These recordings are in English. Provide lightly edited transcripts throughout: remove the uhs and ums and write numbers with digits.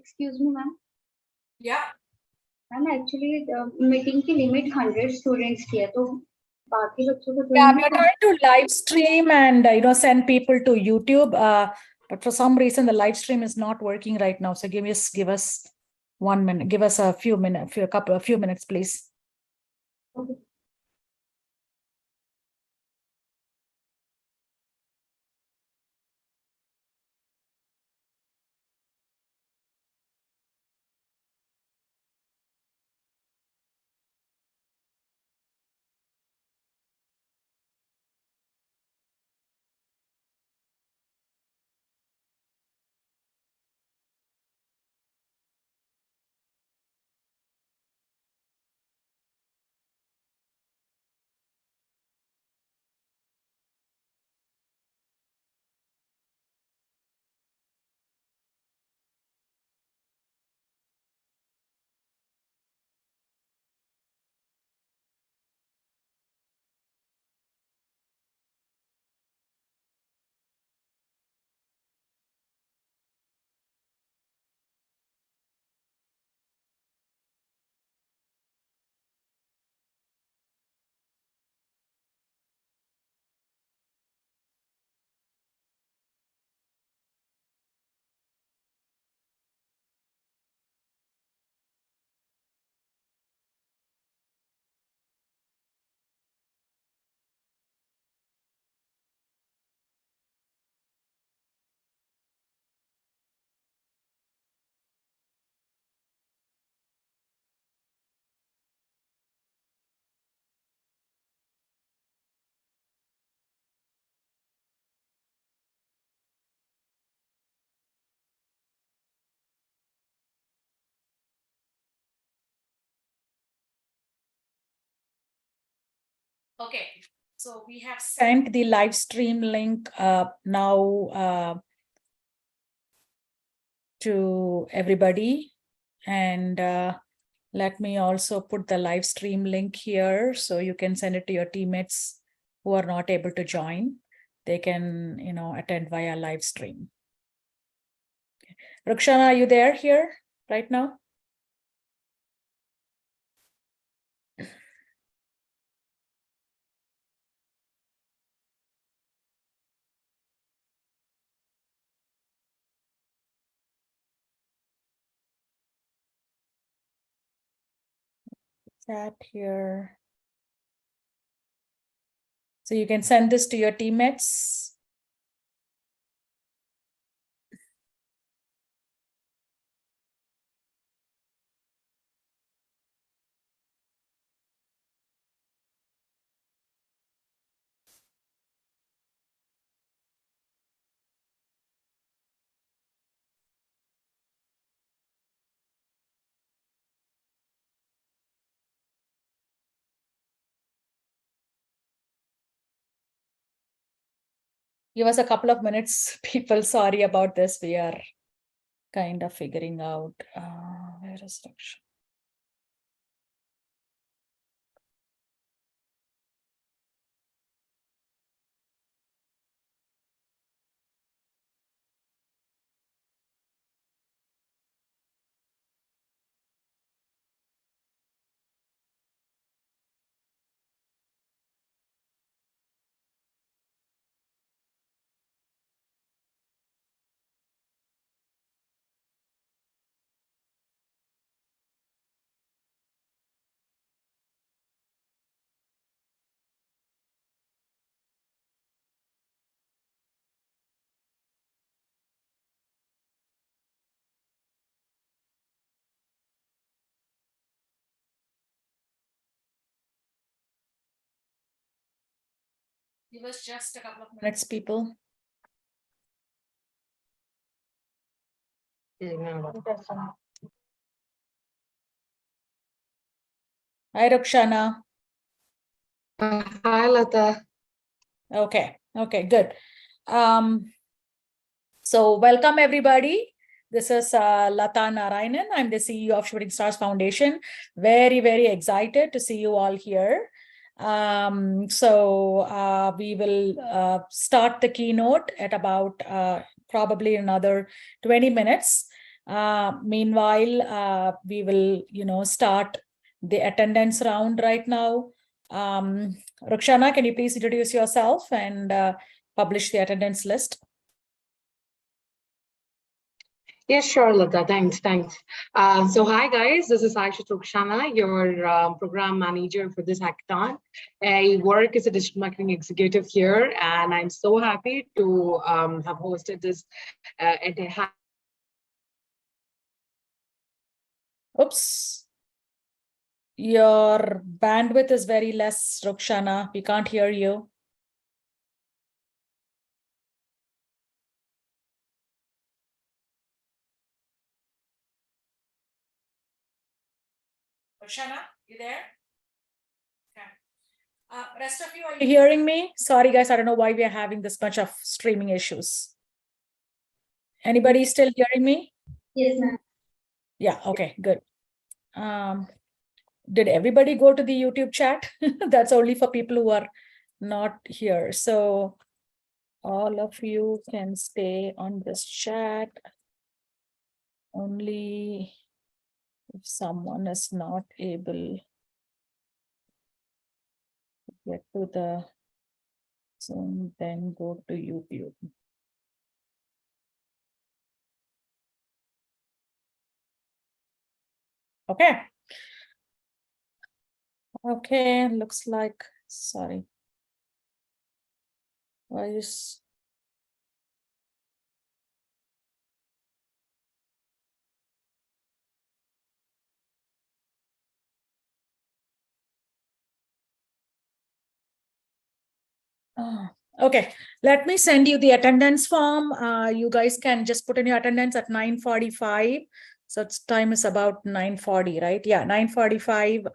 Excuse me, ma'am. Yeah. Ma'am actually meeting की limit 100 students की है तो बाकी बच्चों को Yeah, we are trying to live stream and send people to YouTube. But for some reason the live stream is not working right now. So give us 1 minute. Give us a few minutes, please. Okay. Okay, so we have sent the live stream link now to everybody, and let me also put the live stream link here so you can send it to your teammates who are not able to join. They can attend via live stream. Okay. Rukshana, are you there here right now? Chat here. So you can send this to your teammates. Give us a couple of minutes, people. Sorry about this. We are kind of figuring out where is Raksha? Give us just a couple of minutes, people. Hi, Rukshana. Hi, Lata. Okay, good. So welcome everybody. This is Lata Narayanan. I'm the CEO of Shooting Stars Foundation. Very, very excited to see you all here. So we will start the keynote at about probably another 20 minutes. Meanwhile, we will, start the attendance round right now. Rukshana, can you please introduce yourself and publish the attendance list? Yes, sure, Lata. Thanks. So hi, guys. This is Aisha Trukshana, your program manager for this hackathon. I work as a digital marketing executive here, and I'm so happy to have hosted this entire. Oops. Your bandwidth is very less, Rukshana. We can't hear you. Rukshana, you there? Okay. Rest of you, are you hearing me? Sorry, guys, I don't know why we are having this much of streaming issues. Anybody still hearing me? Yes, ma'am. Yeah, okay, good. Did everybody go to the YouTube chat? That's only for people who are not here. So all of you can stay on this chat. Only if someone is not able to get to the Zoom, then go to YouTube. Okay. Okay, looks like, sorry. Why is okay, let me send you the attendance form. You guys can just put in your attendance at 9:45. So its time is about 9:40, right? Yeah, 9:45.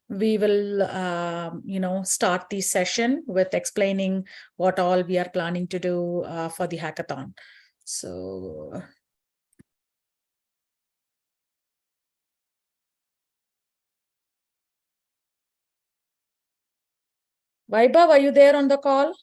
We will, start the session with explaining what all we are planning to do for the hackathon. So Vaibhav, are you there on the call?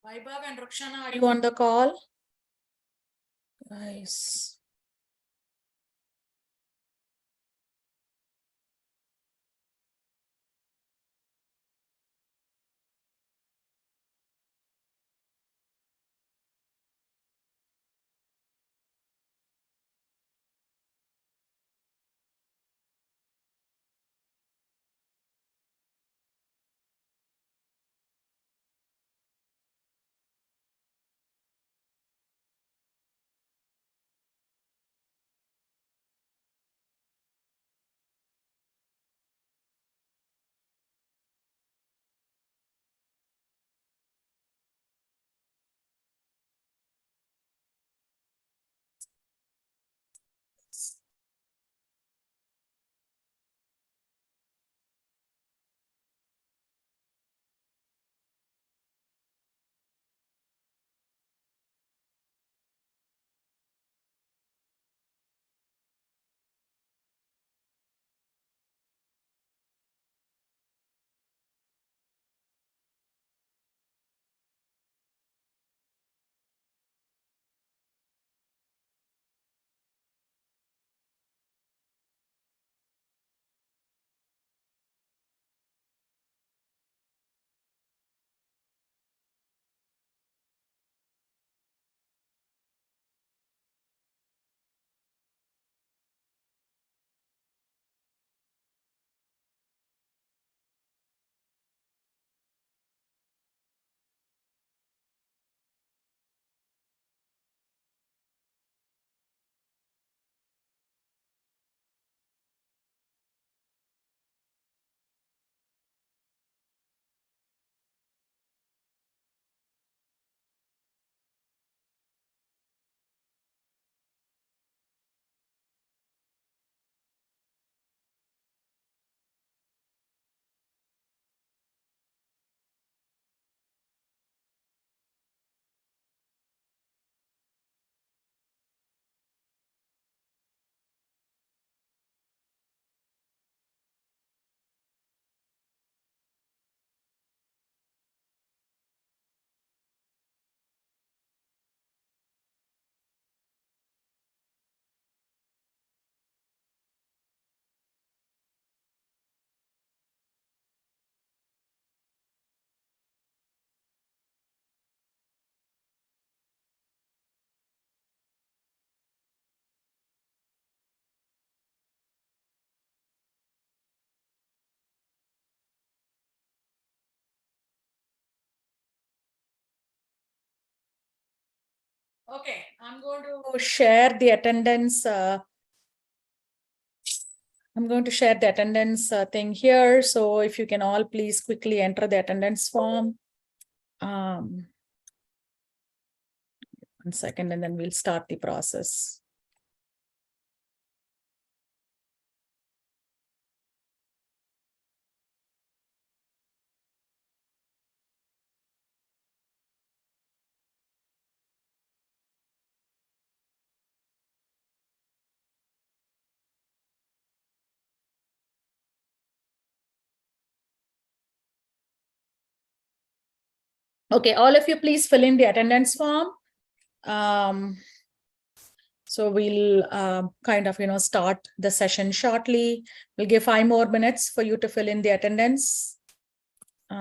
Vaibhav and Rukshana, are you on the call? Guys. Okay, I'm going to share the attendance. I'm going to share the attendance thing here. So if you can all please quickly enter the attendance form. 1 second, and then we'll start the process. Okay, all of you please fill in the attendance form. So we'll kind of, start the session shortly. We'll give 5 more minutes for you to fill in the attendance. Yep.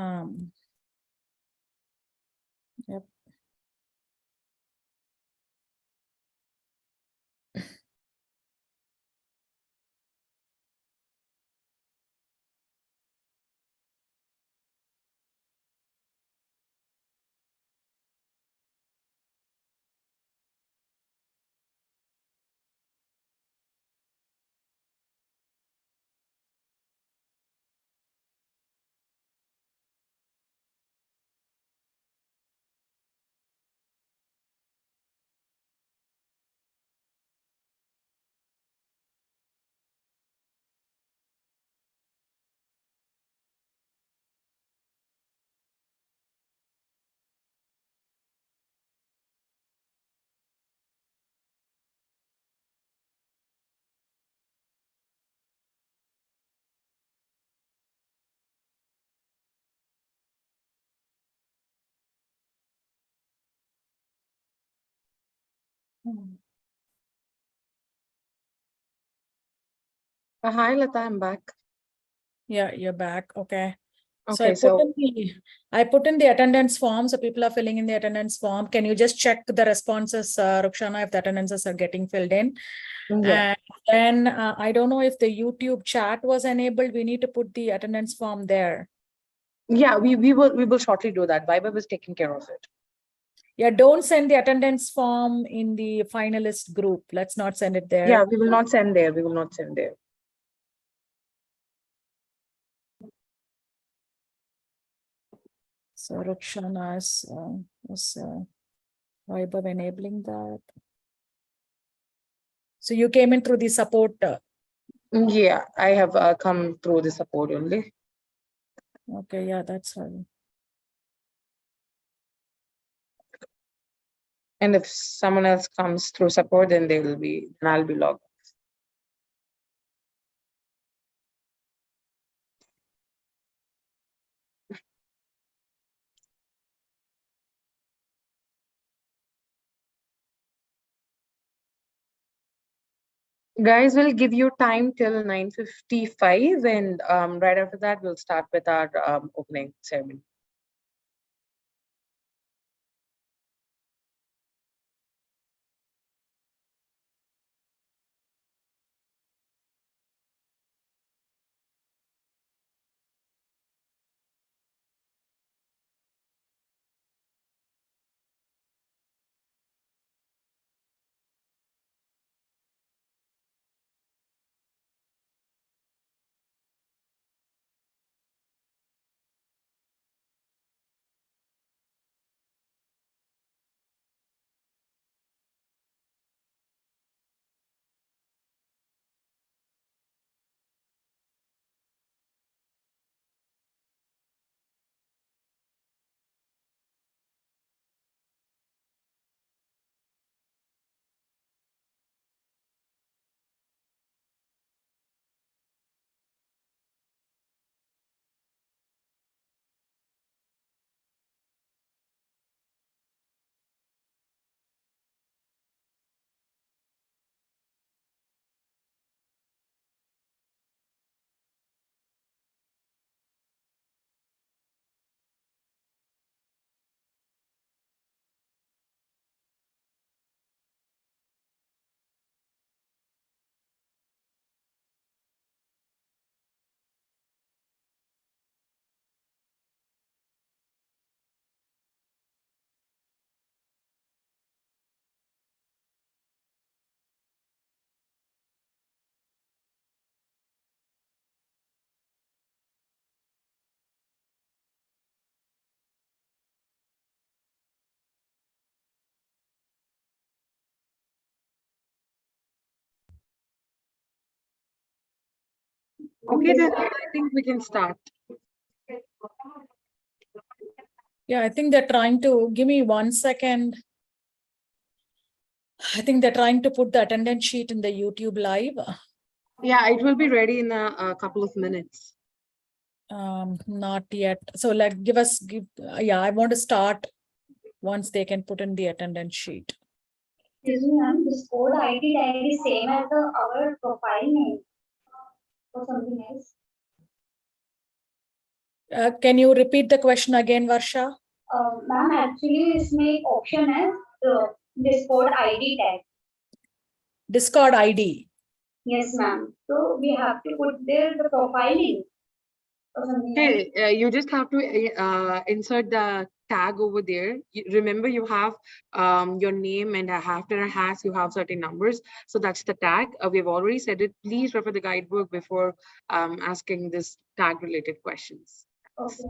Hi, Lata, I'm back. Yeah, you're back. Okay. Okay, I put in the attendance form, so people are filling in the attendance form. Can you just check the responses, Rukshana, if the attendances are getting filled in? yeah, And then I don't know if the YouTube chat was enabled. We need to put the attendance form there. yeah, we will shortly do that. Vibe is taking care of it. Yeah, don't send the attendance form in the finalist group. Let's not send it there. Yeah, we will not send there. We will not send there. So Rukshana's was Vaibhav enabling that. So you came in through the support. Yeah, I have come through the support only. Okay, yeah, that's fine. And if someone else comes through support, then I'll be logged. Guys, we'll give you time till 9:55, and right after that, we'll start with our opening ceremony. Okay, then I think we can start. Yeah, I think they're trying to give me 1 second. I think they're trying to put the attendance sheet in the YouTube live. Yeah, it will be ready in a couple of minutes. Not yet. So like yeah, I want to start once they can put in the attendance sheet. Excuse me, ma'am, this code ID tag is same as our profile name or something else. Can you repeat the question again, Varsha? Ma'am, actually, इसमें option है Discord ID tag. Discord ID. Yes, ma'am. So we have to put there the profile link or something else. Hey, you just have to insert the tag over there. Remember, you have your name, and after a hash, you have certain numbers. So that's the tag. We've already said it. Please refer the guidebook before asking this tag related questions. Okay.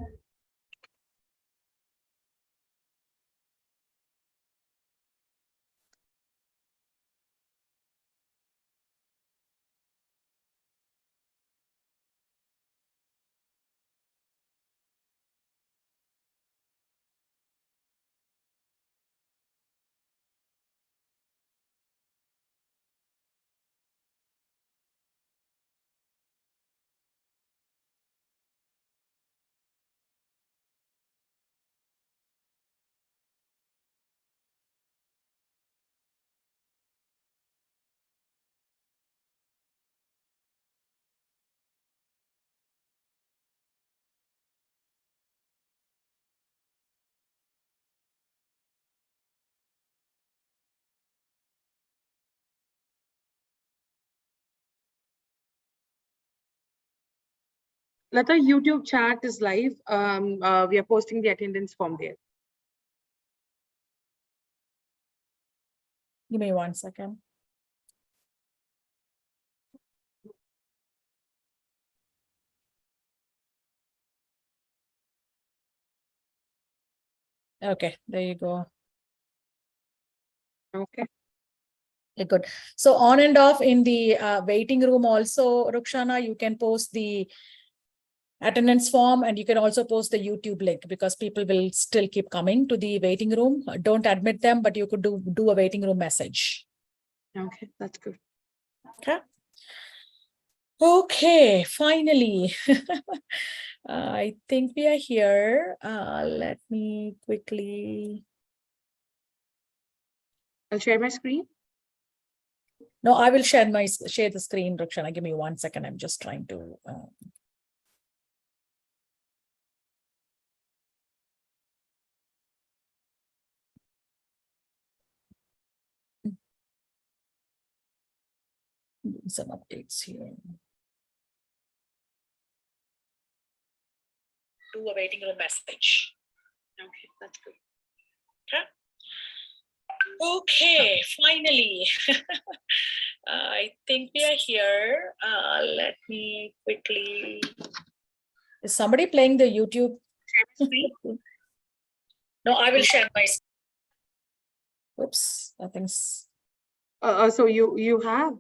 Lata, YouTube chat is live. We are posting the attendance form there. Give me 1 second. Okay, there you go. Okay. Okay, good. So on and off in the waiting room also, Rukshana, you can post the attendance form, and you can also post the YouTube link because people will still keep coming to the waiting room. Don't admit them, but you could do a waiting room message. Okay, that's good. Okay. Okay, finally. I think we are here. Let me quickly. I'll share my screen. No, I will share the screen, Rukshana. Give me 1 second. I'm just trying to. Some updates here. Do a waiting room message. Okay, that's good. Okay, finally. I think we are here. Let me quickly. Is somebody playing the YouTube? No, I will share my. Oops, nothing's. So you have.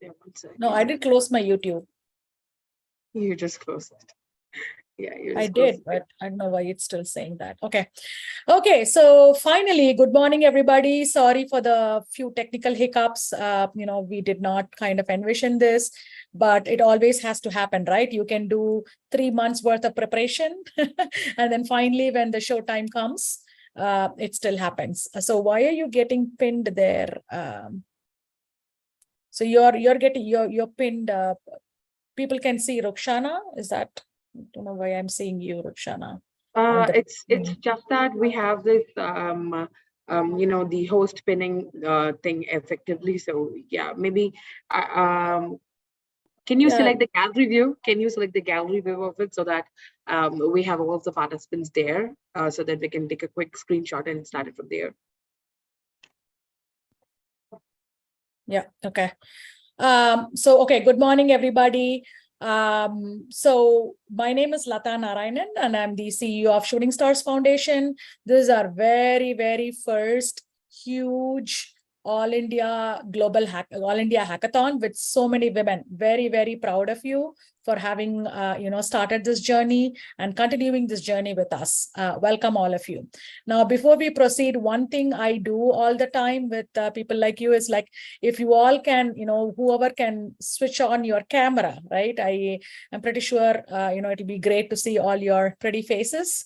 Yeah, 1 second. No, I did close my YouTube. You just closed it. Yeah, I did, but I don't know why it's still saying that. Okay, so finally, good morning, everybody. Sorry for the few technical hiccups. We did not kind of envision this, but it always has to happen, right? You can do 3 months worth of preparation, and then finally, when the show time comes, it still happens. So why are you getting pinned there? So you're getting you're pinned. People can see Rukshana. Is that? I don't know why I'm seeing you, Rukshana. It's just that we have this the host pinning thing effectively. So yeah, maybe can you select the gallery view? Can you select the gallery view of it so that we have all of the participants there so that we can take a quick screenshot and start it from there? Yeah, okay. Okay, good morning, everybody. So my name is Lata Narayanan, and I'm the CEO of Shooting Stars Foundation. This is our very, very first huge All India Hackathon with so many women. Very, very proud of you for having, started this journey and continuing this journey with us. Welcome all of you. Now, before we proceed, one thing I do all the time with people like you is like, if you all can, whoever can switch on your camera, right? I'm pretty sure, it'll be great to see all your pretty faces.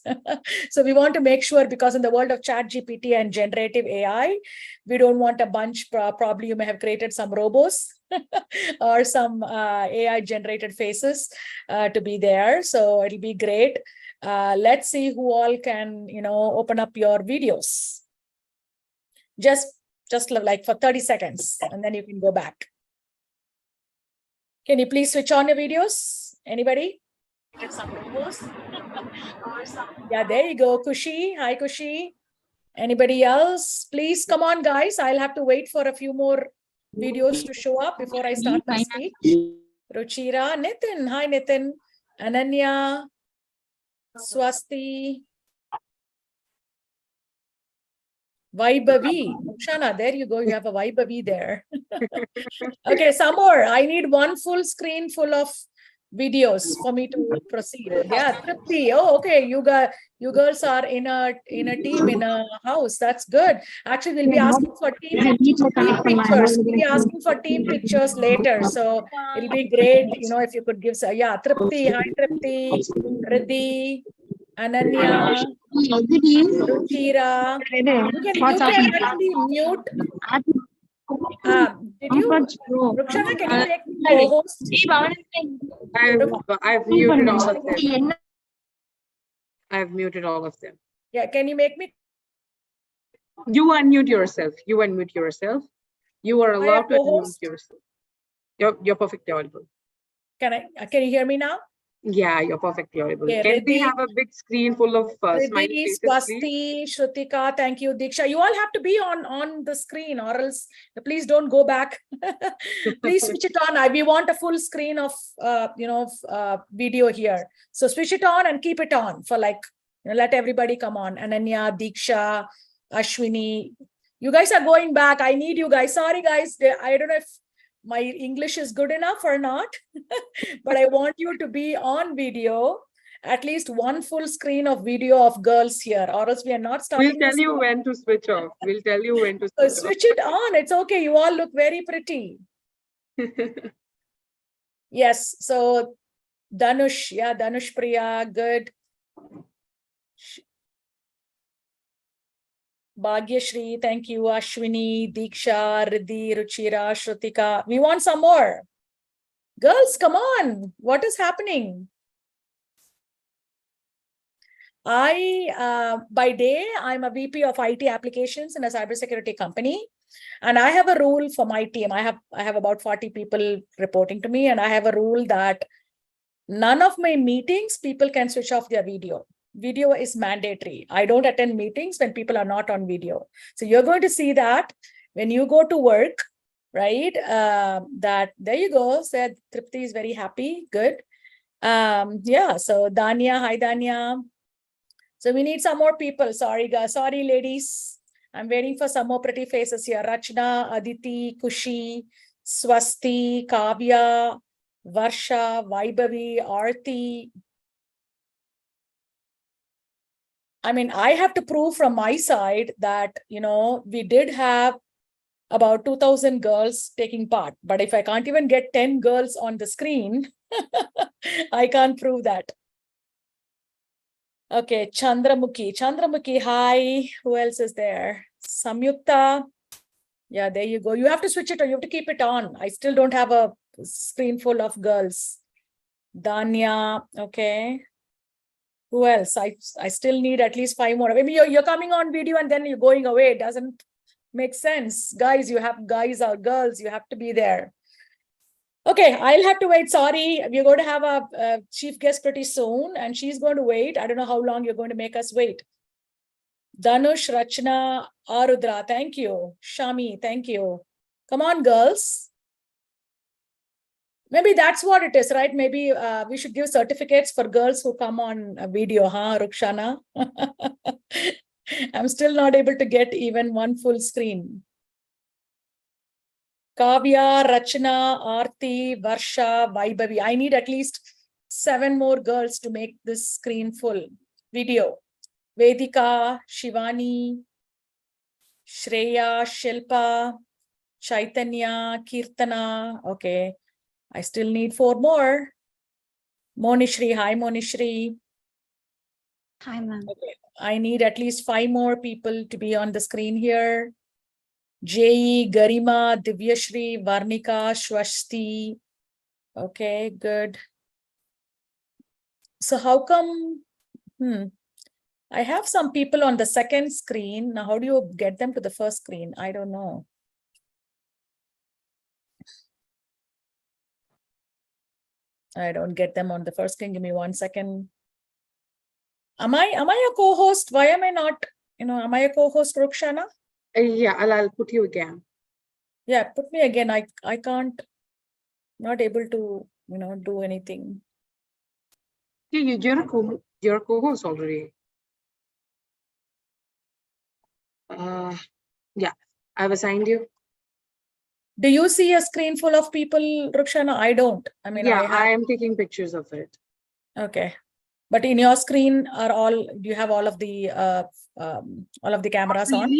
So we want to make sure, because in the world of ChatGPT and generative AI, we don't want a bunch, probably you may have created some robos or some AI generated faces to be there. So it'll be great. Let's see who all can, open up your videos. Just like for 30 seconds, and then you can go back. Can you please switch on your videos? Anybody? Some robos? Yeah, there you go. Kushi. Hi, Kushi. Anybody else? Please come on, guys. I'll have to wait for a few more videos to show up before I start my speech. Ruchira, Nitin. Hi, Nitin. Ananya, Swasti, Vaibhavi. Shana, there you go. You have a Vaibhavi there. Okay, some more. I need one full screen full of videos for me to proceed. Yeah, Tripti. Oh, okay. You girls are in a team, in a house. That's good. Actually, we'll be asking for team pictures. We'll be asking for team pictures later. So it'll be great, if you could give. Yeah, Tripti. Hi, Tripti. Riddhi. Ananya. Ruchira. You can actually mute. Did you, Rukshana, can you make me co-host? I've muted all of them. I've muted all of them. Yeah, can you make me? You unmute yourself. You unmute yourself. You are allowed to unmute yourself. You're perfectly audible. Can you hear me now? Yeah, you're perfectly audible. Okay, Can we have a big screen full of smiley faces, Swasti, Shrutika, thank you, Diksha. You all have to be on the screen, or else please don't go back. Please switch it on. We want a full screen of video here. So switch it on and keep it on for let everybody come on. Ananya, Diksha, Ashwini. You guys are going back. I need you guys. Sorry, guys. I don't know if my English is good enough or not, but I want you to be on video, at least one full screen of video of girls here, or else we are not starting. We'll tell you when to switch off. We'll tell you when to switch off. Switch it on. It's okay. You all look very pretty. Yes. So Danush, yeah, Danush Priya, good. Bhagyashri, thank you. Ashwini, Diksha, Riddhi, Ruchira, Shrutika. We want some more. Girls, come on. What is happening? By day, I'm a VP of IT applications in a cybersecurity company. And I have a rule for my team. I have about 40 people reporting to me. And I have a rule that none of my meetings, people can switch off their video. Video is mandatory. I don't attend meetings when people are not on video. So you're going to see that when you go to work, right? That there you go. Said Tripti is very happy. Good. Yeah. So Danya, hi Danya. So we need some more people. Sorry, guys. Sorry, ladies. I'm waiting for some more pretty faces here. Rachna, Aditi, Kushi, Swasti, Kavya, Varsha, Vaibhavi, Aarti. I mean, I have to prove from my side that, we did have about 2,000 girls taking part. But if I can't even get 10 girls on the screen, I can't prove that. Okay, Chandramukhi, hi. Who else is there? Samyukta. Yeah, there you go. You have to switch it on. You have to keep it on. I still don't have a screen full of girls. Danya, okay. Who else? I still need at least 5 more. Maybe you're coming on video and then you're going away. It doesn't make sense. Guys or girls, you have to be there. Okay, I'll have to wait. Sorry, we're going to have a chief guest pretty soon, and she's going to wait. I don't know how long you're going to make us wait. Danush, Rachna, Arudra, thank you. Shami, thank you. Come on, girls. Maybe that's what it is, right? Maybe we should give certificates for girls who come on a video, huh, Rukshana? I'm still not able to get even one full screen. Kavya, Rachana, Aarti, Varsha, Vaibhavi. I need at least 7 more girls to make this screen full. Video. Vedika, Shivani, Shreya, Shilpa, Chaitanya, Kirtana. Okay. I still need 4 more. Monishri. Hi, Monishri. Hi, ma'am. Okay. I need at least 5 more people to be on the screen here. Jai, Garima, Divyashri, Varnika, Shwasti. Okay, good. So how come, I have some people on the second screen. Now, how do you get them to the first screen? I don't know. I don't get them on the first screen. Give me 1 second. Am I a co-host? Why am I not, am I a co-host, Rukshana? Yeah, I'll put you again. Yeah, put me again. I can't, not able to, do anything. Yeah, you're a co-host already. Yeah, I've assigned you. Do you see a screen full of people, Rukshana? I don't. I mean, yeah, I am taking pictures of it. Okay. But in your screen do you have all of the cameras on?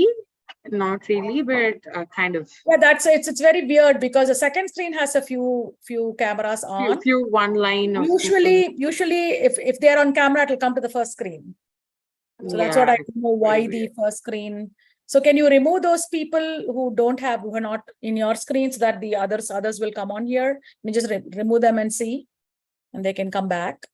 Not really, but kind of. Yeah, it's very weird because the second screen has a few cameras on. Few one line of usually if they're on camera, it'll come to the first screen. So that's what I don't know why the first screen. So can you remove those people who are not in your screen so that the others will come on here? You just remove them and see, and they can come back.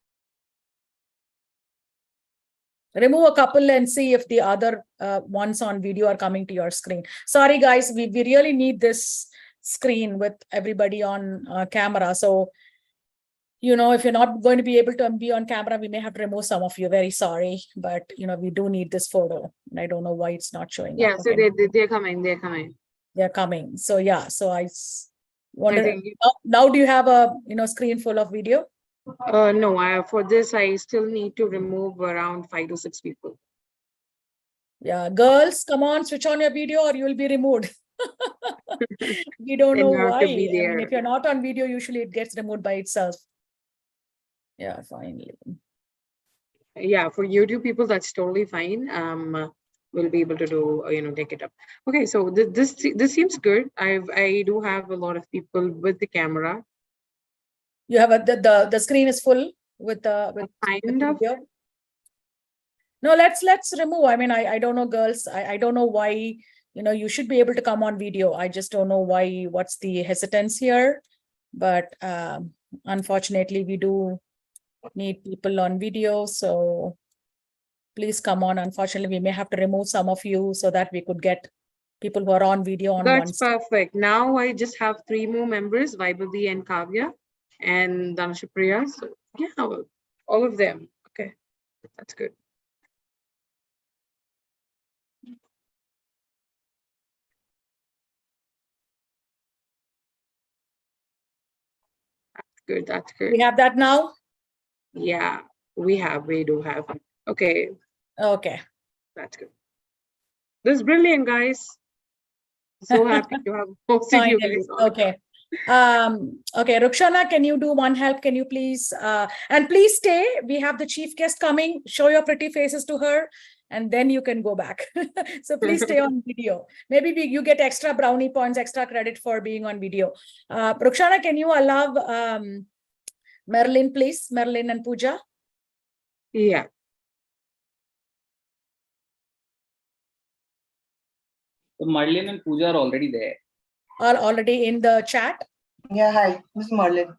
Remove a couple and see if the other ones on video are coming to your screen. Sorry, guys, we really need this screen with everybody on camera. So, if you're not going to be able to be on camera, we may have to remove some of you. Very sorry, but we do need this photo. And I don't know why it's not showing up. Yeah, so okay. they're coming. They're coming. They're coming. So yeah, so I wonder now do you have a screen full of video? No, for this I still need to remove around 5 to 6 people. Yeah, girls, come on, switch on your video or you will be removed. We don't know why. I mean, if you're not on video, usually it gets removed by itself. Yeah, finally. Yeah, for YouTube people, that's totally fine. We'll be able to do, take it up. Okay, so this seems good. I do have a lot of people with the camera. You have the screen is full with kind of. video. No, let's remove. I mean, I don't know, girls. I don't know why. You should be able to come on video. I just don't know why. What's the hesitance here? But unfortunately, we do need people on video. So please come on. Unfortunately, we may have to remove some of you so that we could get people who are on video on one. That's perfect. Now I just have 3 more members, Vaibhavi and Kavya and Dhanshapriya. So yeah, all of them. Okay, that's good. Good, that's good. We have that now? Yeah, we do have. Okay. Okay. That's good. This is brilliant, guys. So happy to have hosted you guys on. Okay. Okay, Rukshana, can you do one help? Can you please and please stay. We have the chief guest coming. Show your pretty faces to her, and then you can go back. So please stay on video. Maybe you get extra brownie points, extra credit for being on video. Rukshana, can you allow Marilyn, please? Marilyn and Pooja. Yeah. So Marilyn and Pooja are already there. Are already in the chat? Yeah, hi, this is Marlin.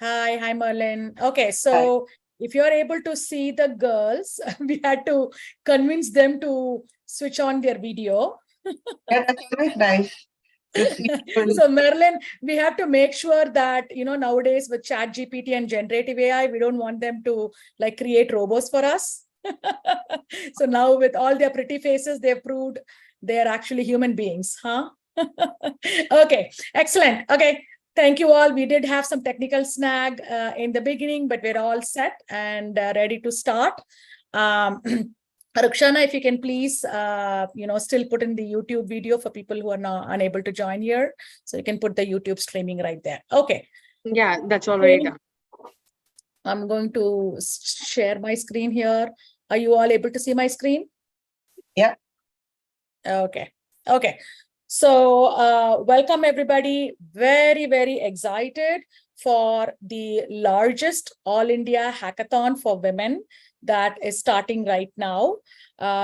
Hi, Merlin. Okay, so if you're able to see the girls, we had to convince them to switch on their video. Yeah, that's very nice. So Merlin, we have to make sure that, nowadays with ChatGPT and generative AI, we don't want them to create robots for us. So now with all their pretty faces, they've proved they're actually human beings, huh? Okay, excellent. Okay, thank you all. We did have some technical snag in the beginning, but we're all set and ready to start. Rukshana, if you can please, still put in the YouTube video for people who are now unable to join here. So you can put the YouTube streaming right there. Okay. Yeah, that's already done. I'm going to share my screen here. Are you all able to see my screen? Yeah. Okay. Okay. So welcome everybody. Very, very excited for the largest All India Hackathon for women that is starting right now.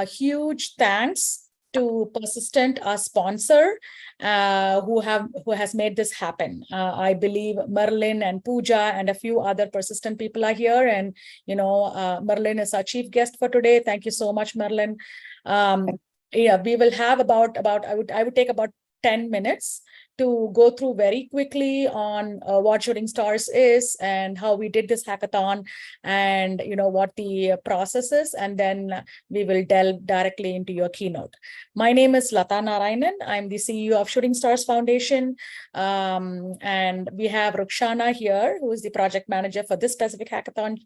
Huge thanks to Persistent, our sponsor, who has made this happen. I believe Merlin and Pooja and a few other Persistent people are here, and Merlin is our chief guest for today. Thank you so much, Merlin. Yeah, we will have about I would take about 10 minutes to go through very quickly on what Shooting Stars is and how we did this hackathon, and what the process is, and then we will delve directly into your keynote. My name is Lata Narayanan. I'm the CEO of Shooting Stars Foundation, and we have Rukshana here, who is the project manager for this specific hackathon.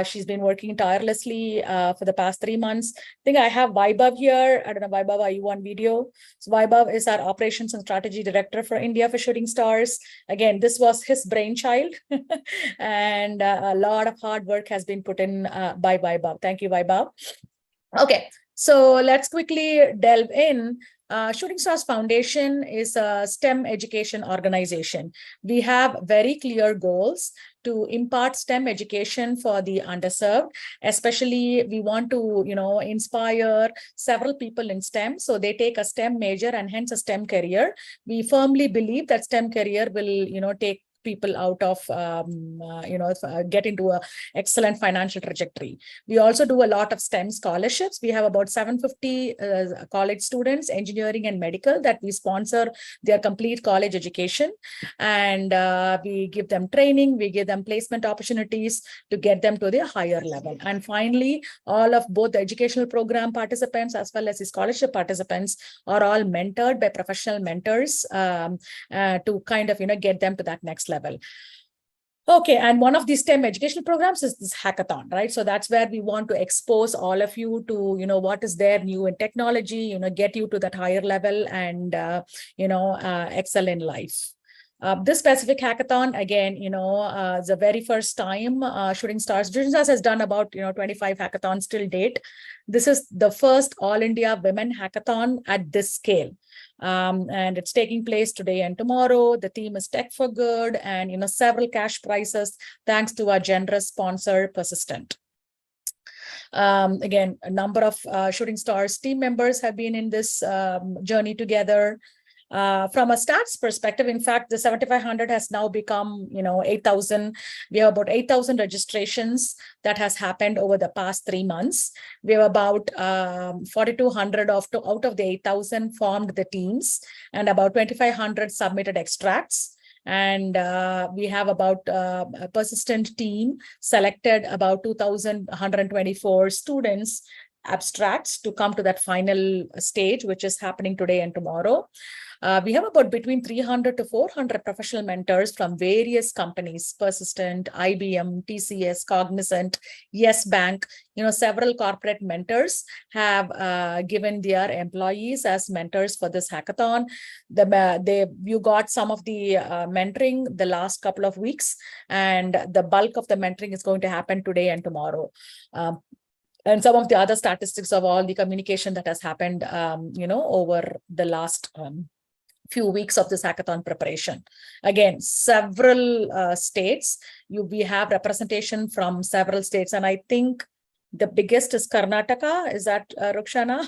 She's been working tirelessly for the past 3 months. I think I have Vaibhav here. I don't know, Vaibhav, are you on video? So Vaibhav is our operations and strategy director for India for Shooting Stars. Again, this was his brainchild, and a lot of hard work has been put in by Vaibhav. Thank you, Vaibhav. Okay, so let's quickly delve in. Shooting Stars Foundation is a STEM education organization. We have very clear goals to impart STEM education for the underserved. Especially, we want to, inspire several people in STEM, so they take a STEM major and hence a STEM career. We firmly believe that STEM career will, take people out of, get into a excellent financial trajectory. We also do a lot of STEM scholarships. We have about 750 college students, engineering and medical, that we sponsor their complete college education. And we give them training, we give them placement opportunities to get them to the higher level. And finally, all of both the educational program participants as well as the scholarship participants are all mentored by professional mentors to kind of, get them to that next level. Okay, and one of these STEM educational programs is this hackathon, right? So that's where we want to expose all of you to, what is there new in technology, get you to that higher level and, excel in life. This specific hackathon, again, the very first time Shooting Stars has done about 25 hackathons till date. This is the first All India Women Hackathon at this scale. And it's taking place today and tomorrow. The theme is Tech for Good, and several cash prizes thanks to our generous sponsor, Persistent. Again, a number of Shooting Stars team members have been in this journey together. From a stats perspective, in fact, the 7,500 has now become, 8,000. We have about 8,000 registrations that has happened over the past 3 months. We have about 4,200 out of the 8,000 formed the teams, and about 2,500 submitted extracts. And we have about a Persistent team selected about 2,124 students abstracts to come to that final stage, which is happening today and tomorrow. We have about between 300 to 400 professional mentors from various companies: Persistent, IBM, TCS, Cognizant, Yes Bank. Several corporate mentors have given their employees as mentors for this hackathon. You got some of the mentoring the last couple of weeks, and the bulk of the mentoring is going to happen today and tomorrow. And some of the other statistics of all the communication that has happened, over the last few weeks of this hackathon preparation. Again, several states. We have representation from several states, and I think the biggest is Karnataka. Is that Rukshana?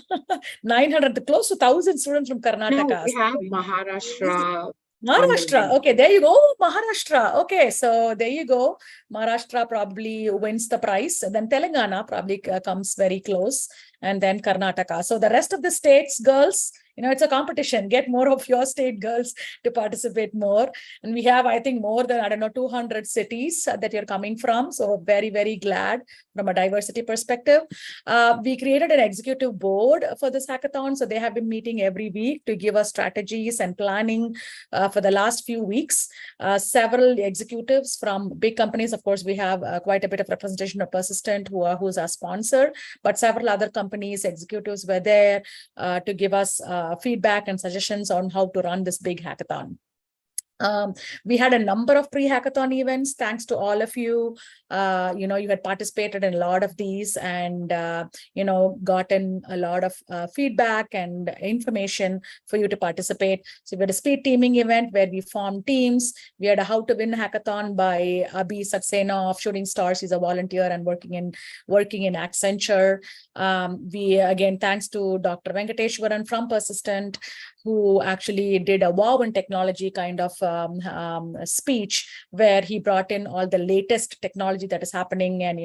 900, close to 1,000 students from Karnataka. No, we have Maharashtra. Maharashtra. Okay, there you go. Maharashtra. Okay, so there you go. Maharashtra probably wins the prize. And then Telangana probably comes very close. And then Karnataka. So the rest of the states, girls, it's a competition. Get more of your state girls to participate more. And we have, I think, more than, 200 cities that you're coming from. So very, very glad from a diversity perspective. We created an executive board for this hackathon. So they have been meeting every week to give us strategies and planning for the last few weeks. Several executives from big companies, of course, we have quite a bit of representation of Persistent, who's our sponsor, but several other companies, executives were there to give us feedback and suggestions on how to run this big hackathon. We had a number of pre-hackathon events. Thanks to all of you. You had participated in a lot of these and, gotten a lot of feedback and information for you to participate. So we had a speed teaming event where we formed teams. We had a how to win hackathon by Abhi Saxena of Shooting Stars. He's a volunteer and working in Accenture. We, again, thanks to Dr. Venkateshwaran from Persistent, who actually did a wow in technology kind of speech where he brought in all the latest technology that is happening and,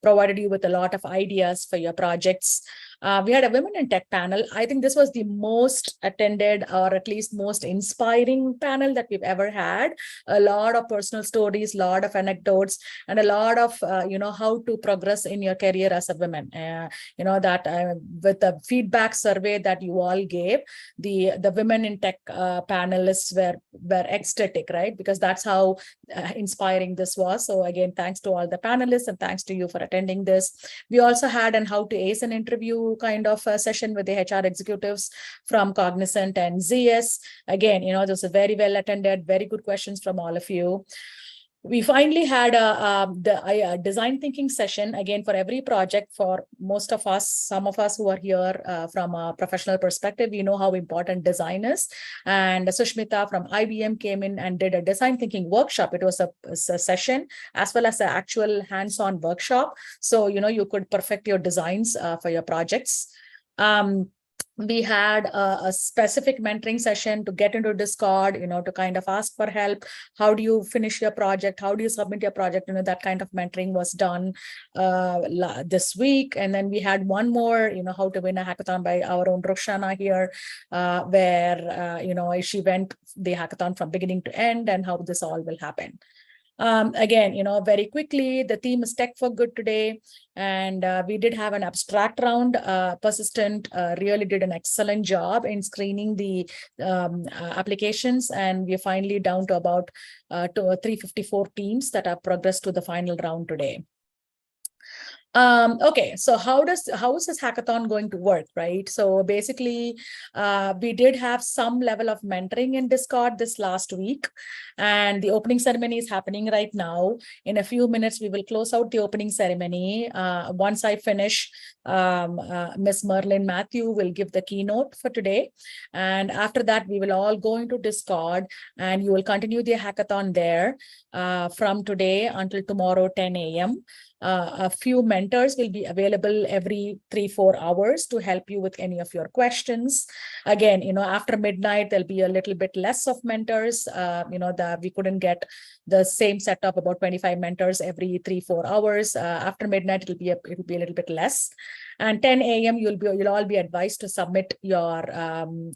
provided you with a lot of ideas for your projects. We had a women in tech panel. I think this was the most attended, or at least most inspiring panel that we've ever had. A lot of personal stories, a lot of anecdotes, and a lot of, how to progress in your career as a woman. With the feedback survey that you all gave, the women in tech panelists were ecstatic, right? Because that's how inspiring this was. So again, thanks to all the panelists and thanks to you for attending this. We also had an how to ace an interview kind of a session with the HR executives from Cognizant and ZS. Again, those are very well attended, very good questions from all of you. We finally had a design thinking session, again, for every project. For most of us, some of us who are here from a professional perspective, we know how important design is. And Sushmita from IBM came in and did a design thinking workshop. It was a session as well as an actual hands-on workshop. So, you could perfect your designs for your projects. We had a specific mentoring session to get into Discord, to kind of ask for help. How do you finish your project? How do you submit your project? That kind of mentoring was done this week. And then we had one more, how to win a hackathon by our own Roshana here, where, she went the hackathon from beginning to end and how this all will happen. Again, very quickly, the theme is Tech for Good today. And we did have an abstract round. Persistent really did an excellent job in screening the applications. And we're finally down to about 354 teams that have progressed to the final round today. Okay, so how is this hackathon going to work, right? So basically, we did have some level of mentoring in Discord this last week, and the opening ceremony is happening right now. In a few minutes, we will close out the opening ceremony. Once I finish, Miss Merlin Matthew will give the keynote for today. And after that, we will all go into Discord and you will continue the hackathon there from today until tomorrow, 10 a.m. A few mentors will be available every 3-4 hours to help you with any of your questions. Again, after midnight, there'll be a little bit less of mentors. We couldn't get the same setup, about 25 mentors every 3-4 hours. After midnight, it'll be a little bit less. And 10 a.m. you'll all be advised to submit your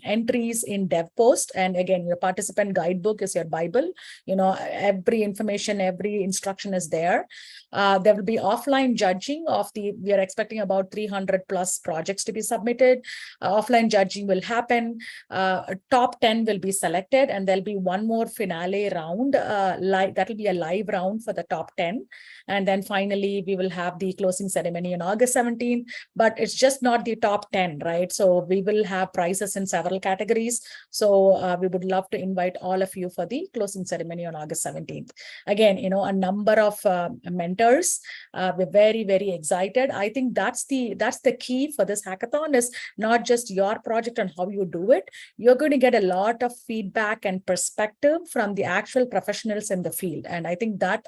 entries in DevPost. And again, your participant guidebook is your Bible. Every information, every instruction is there. There will be offline judging we are expecting about 300 plus projects to be submitted. Offline judging will happen. Top 10 will be selected, and there'll be one more finale round. That will be a live round for the top 10. And then finally, we will have the closing ceremony on August 17th. But it's just not the top 10, right? So we will have prizes in several categories. So we would love to invite all of you for the closing ceremony on August 17th. Again, a number of mentors. We're very, very excited. I think that's the key for this hackathon, is not just your project and how you do it. You're going to get a lot of feedback and perspective from the actual professionals in the field. And I think that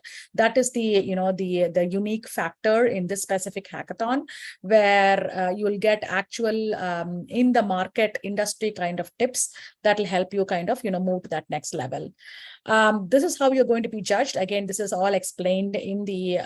is the unique factor in this specific hackathon, where you will get actual in the market industry kind of tips that will help you kind of move to that next level. This is how you're going to be judged. Again, this is all explained in the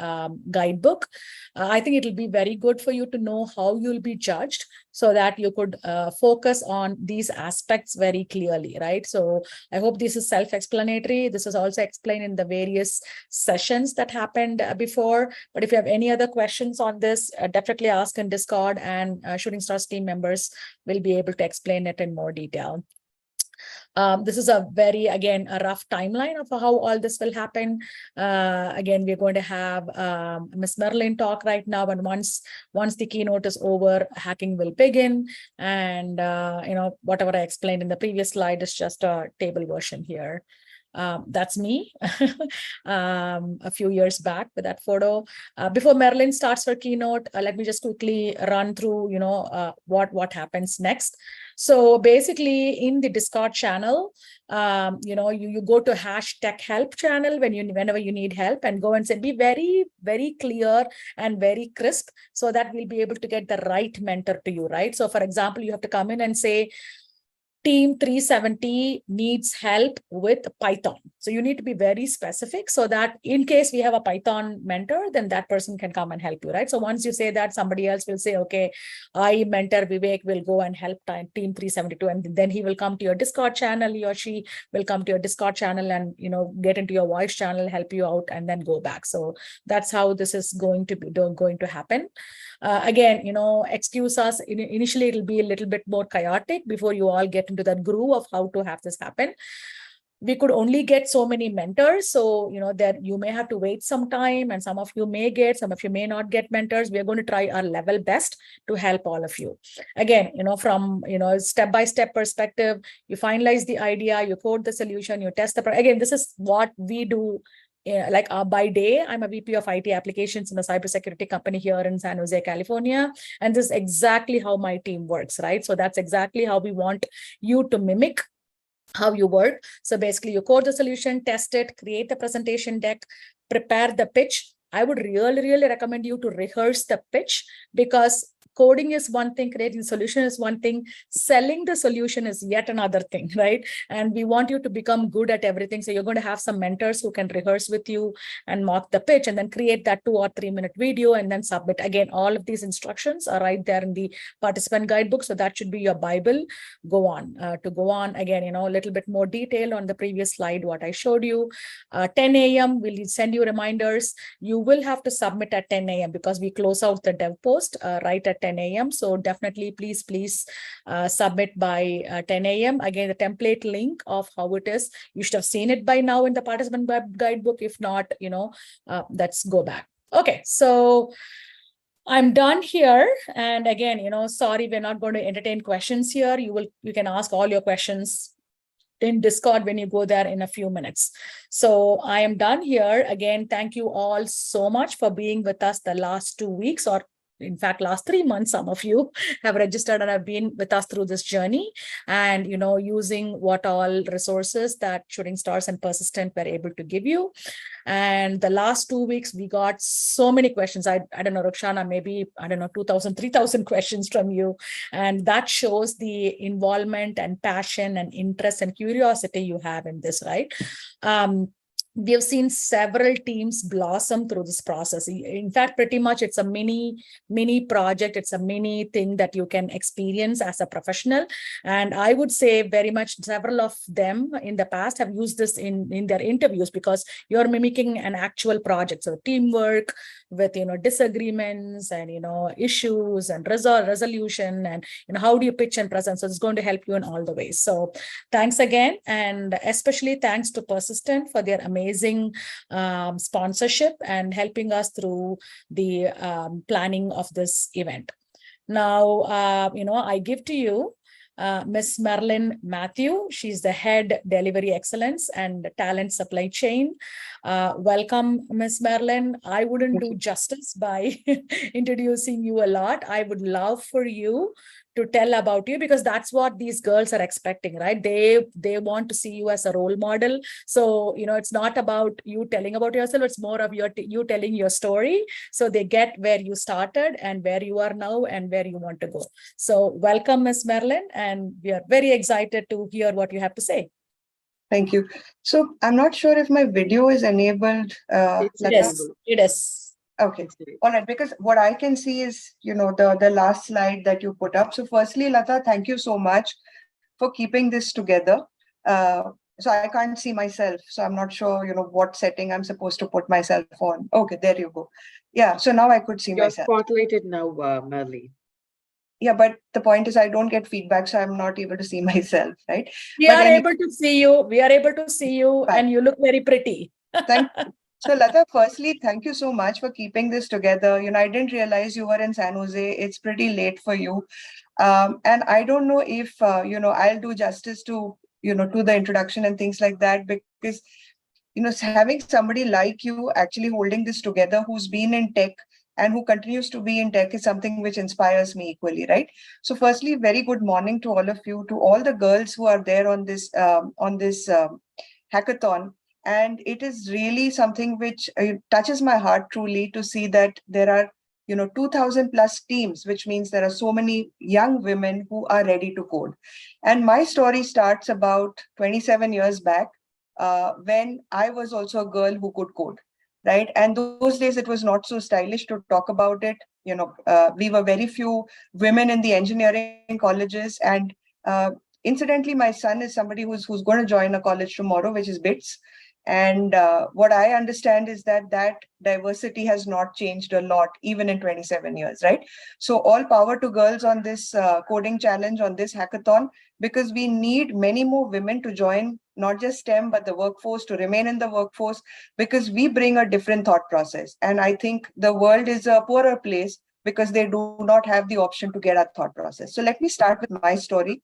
guidebook. I think it'll be very good for you to know how you'll be judged so that you could focus on these aspects very clearly, right? So I hope this is self-explanatory. This is also explained in the various sessions that happened before. But if you have any other questions on this, definitely ask in Discord, and Shooting Stars team members will be able to explain it in more detail. This is a very, again, a rough timeline of how all this will happen. Again, we're going to have Ms. Merlin talk right now, and once the keynote is over, hacking will begin. And whatever I explained in the previous slide is just a table version here. That's me a few years back with that photo. Before Marilyn starts her keynote, let me just quickly run through, what happens next. So basically in the Discord channel, you go to #TechHelp channel whenever you need help, and go and say, be very, very clear and very crisp so that we'll be able to get the right mentor to you, right? So for example, you have to come in and say, Team 370 needs help with Python. So you need to be very specific so that in case we have a Python mentor, then that person can come and help you, right? So once you say that, somebody else will say, okay, I mentor Vivek will go and help Team 372. And then he will come to your Discord channel, he or she will come to your Discord channel and, get into your voice channel, help you out, and then go back. So that's how this is going to happen. Again, excuse us. Initially, it'll be a little bit more chaotic before you all get into that groove of how to have this happen. We could only get so many mentors. So, that you may have to wait some time, and some of you may get, some of you may not get mentors. We're going to try our level best to help all of you. Again, from, step-by-step perspective, you finalize the idea, you code the solution, you test the, again, this is what we do. By day, I'm a VP of IT applications in a cybersecurity company here in San Jose, California. And this is exactly how my team works, right? So that's exactly how we want you to mimic how you work. So basically you code the solution, test it, create the presentation deck, prepare the pitch. I would really, really recommend you to rehearse the pitch, because coding is one thing, creating the solution is one thing, selling the solution is yet another thing, right? And we want you to become good at everything. So you're going to have some mentors who can rehearse with you and mock the pitch, and then create that 2 or 3 minute video and then submit. Again, all of these instructions are right there in the participant guidebook. So that should be your Bible. Go on. Again, a little bit more detail on the previous slide, what I showed you. 10 a.m. we'll send you reminders. You will have to submit at 10 a.m. because we close out the dev post right at 10 a.m. So definitely, please submit by 10 a.m. Again, the template link of how it is, you should have seen it by now in the participant guidebook. If not, let's go back. Okay, so I'm done here. And again, sorry, we're not going to entertain questions here. You can ask all your questions in Discord when you go there in a few minutes. So I am done here. Again, thank you all so much for being with us the last 2 weeks, or in fact, last 3 months. Some of you have registered and have been with us through this journey, and, using what all resources that Shooting Stars and Persistent were able to give you. And the last 2 weeks, we got so many questions. I don't know, Rukshana, maybe, 2,000, 3,000 questions from you. And that shows the involvement and passion and interest and curiosity you have in this, right? We have seen several teams blossom through this process. In fact, pretty much it's a mini project. It's a mini thing that you can experience as a professional. And I would say very much several of them in the past have used this in their interviews, because you're mimicking an actual project. So teamwork with, disagreements and, issues and resolution, and, how do you pitch and present. So it's going to help you in all the ways. So thanks again. And especially thanks to Persistent for their amazing sponsorship and helping us through the planning of this event. Now, I give to you Miss Marilyn Matthew. She's the head delivery excellence and talent supply chain. Welcome, Miss Marilyn. I wouldn't do justice by introducing you a lot. I would love for you to tell about you, because that's what these girls are expecting, right? They want to see you as a role model. So, it's not about you telling about yourself, it's more of you telling your story, so they get where you started and where you are now and where you want to go. So welcome, Miss Marilyn, and we are very excited to hear what you have to say. Thank you. So I'm not sure if my video is enabled. It's Lata? Yes, it is. Okay. It's great. All right. Because what I can see is, the last slide that you put up. So firstly, Lata, thank you so much for keeping this together. So I can't see myself. So I'm not sure, what setting I'm supposed to put myself on. Okay, there you go. Yeah. So now I could see You're myself. spotlighted now, Marlene. Yeah, but the point is I don't get feedback, so I'm not able to see myself, right? We But are anyway, able to see you. We are able to see you, Fine. and you look very pretty. thank you. So Lata, firstly, thank you so much for keeping this together. I didn't realize you were in San Jose. It's pretty late for you. And I don't know if, I'll do justice to, to the introduction and things like that, because, having somebody like you actually holding this together who's been in tech and who continues to be in tech is something which inspires me equally, right? So firstly, very good morning to all of you, to all the girls who are there on this hackathon. And it is really something which touches my heart truly to see that there are 2000 plus teams, which means there are so many young women who are ready to code. And my story starts about 27 years back, when I was also a girl who could code, right? And those days it was not so stylish to talk about it. We were very few women in the engineering colleges. And incidentally, my son is somebody who's going to join a college tomorrow, which is BITS. And what I understand is that diversity has not changed a lot, even in 27 years, right? So all power to girls on this coding challenge, on this hackathon, because we need many more women to join, not just STEM, but the workforce, to remain in the workforce, because we bring a different thought process. And I think the world is a poorer place because they do not have the option to get our thought process. So let me start with my story.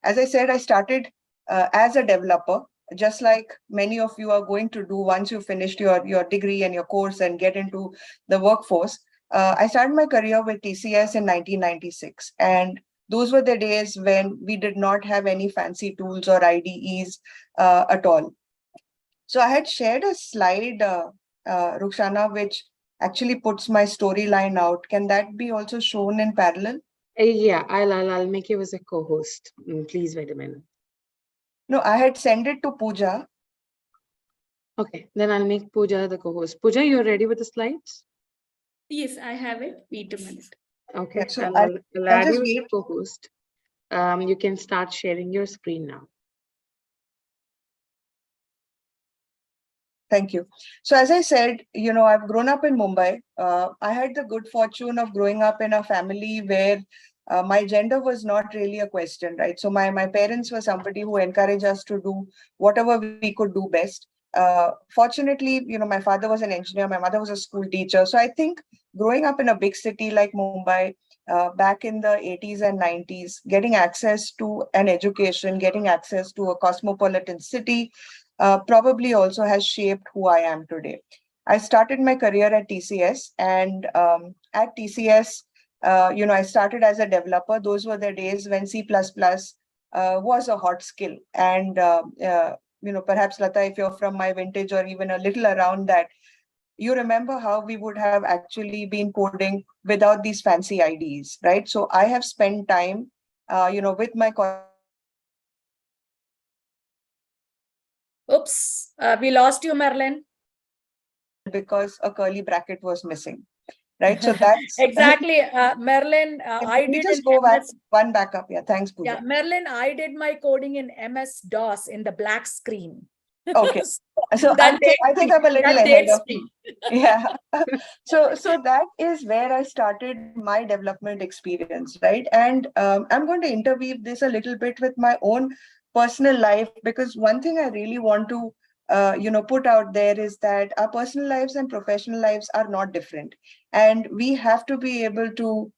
As I said, I started as a developer, just like many of you are going to do once you finished your degree and your course and get into the workforce. I started my career with TCS in 1996. And those were the days when we did not have any fancy tools or IDEs at all. So I had shared a slide, Rukhsana, which actually puts my storyline out. Can that be also shown in parallel? Yeah, I'll make you as a co-host. Please wait a minute. No, I had sent it to Pooja. Okay, then I'll make Pooja the co-host. Pooja, you're ready with the slides? Yes, I have it. Wait a minute. Okay, So I'll add just you as wait. a co-host. You can start sharing your screen now. Thank you. So as I said, I've grown up in Mumbai. I had the good fortune of growing up in a family where my gender was not really a question, right? So my parents were somebody who encouraged us to do whatever we could do best. Fortunately, my father was an engineer, my mother was a school teacher. So I think growing up in a big city like Mumbai, back in the 80s and 90s, getting access to an education, getting access to a cosmopolitan city, probably also has shaped who I am today. I started my career at TCS, and at TCS, I started as a developer. Those were the days when C++ was a hot skill. And, perhaps Lata, if you're from my vintage or even a little around that, you remember how we would have actually been coding without these fancy IDs, right? So I have spent time, with my Oops, we lost you, Marilyn. because a curly bracket was missing, right? So that's Exactly, Marilyn. I Can we did just in go back MS. one back up? Yeah, thanks, Pooja. Yeah, Marilyn, I did my coding in MS DOS in the black screen. Okay. So That I think I'm a little that ahead dates of me. you. Yeah. So that is where I started my development experience, right? And I'm going to interweave this a little bit with my own personal life, because one thing I really want to put out there is that our personal lives and professional lives are not different, and we have to be able to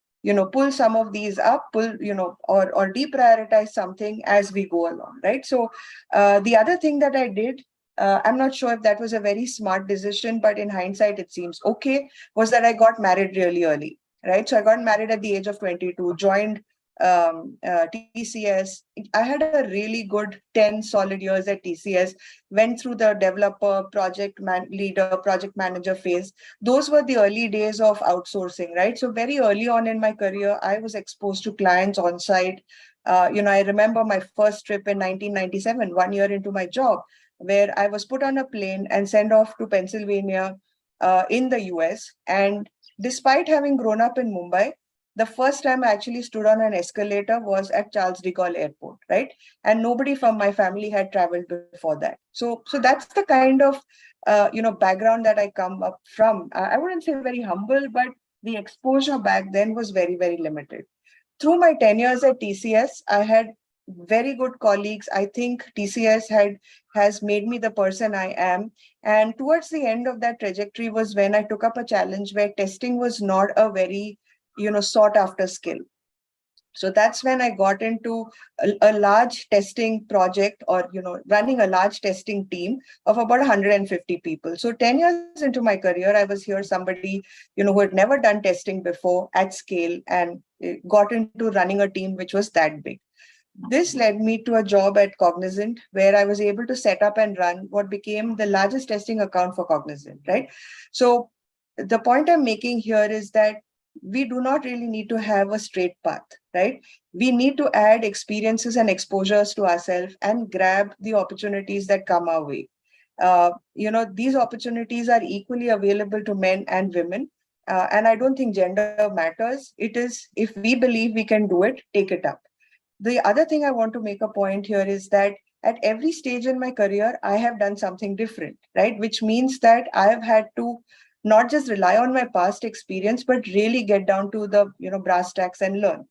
pull some of these up, or deprioritize something as we go along, right? So the other thing that I did, I'm not sure if that was a very smart decision, but in hindsight, it seems okay, was that I got married really early, right? So I got married at the age of 22, joined TCS. I had a really good 10 solid years at TCS, went through the developer, leader, project manager phase. Those were the early days of outsourcing, right? So very early on in my career, I was exposed to clients on site, I remember my first trip in 1997, 1 year into my job, where I was put on a plane and sent off to Pennsylvania in the US. And despite having grown up in Mumbai, the first time I actually stood on an escalator was at Charles de Gaulle Airport, right? And nobody from my family had traveled before that. So that's the kind of background that I come up from. I wouldn't say very humble, but the exposure back then was very, very limited. Through my 10 years at TCS, I had very good colleagues. I think TCS has made me the person I am. And towards the end of that trajectory was when I took up a challenge where testing was not a very sought after skill. So that's when I got into a large testing project, or running a large testing team of about 150 people. So 10 years into my career, I was here somebody who had never done testing before at scale, and got into running a team which was that big. This led me to a job at Cognizant, where I was able to set up and run what became the largest testing account for Cognizant, right? So the point I'm making here is that we do not really need to have a straight path, right? We need to add experiences and exposures to ourselves and grab the opportunities that come our way. These opportunities are equally available to men and women. And I don't think gender matters. It is, if we believe we can do it, take it up. The other thing I want to make a point here is that at every stage in my career, I have done something different, right? Which means that I have had to not just rely on my past experience, but really get down to the brass tacks and learn.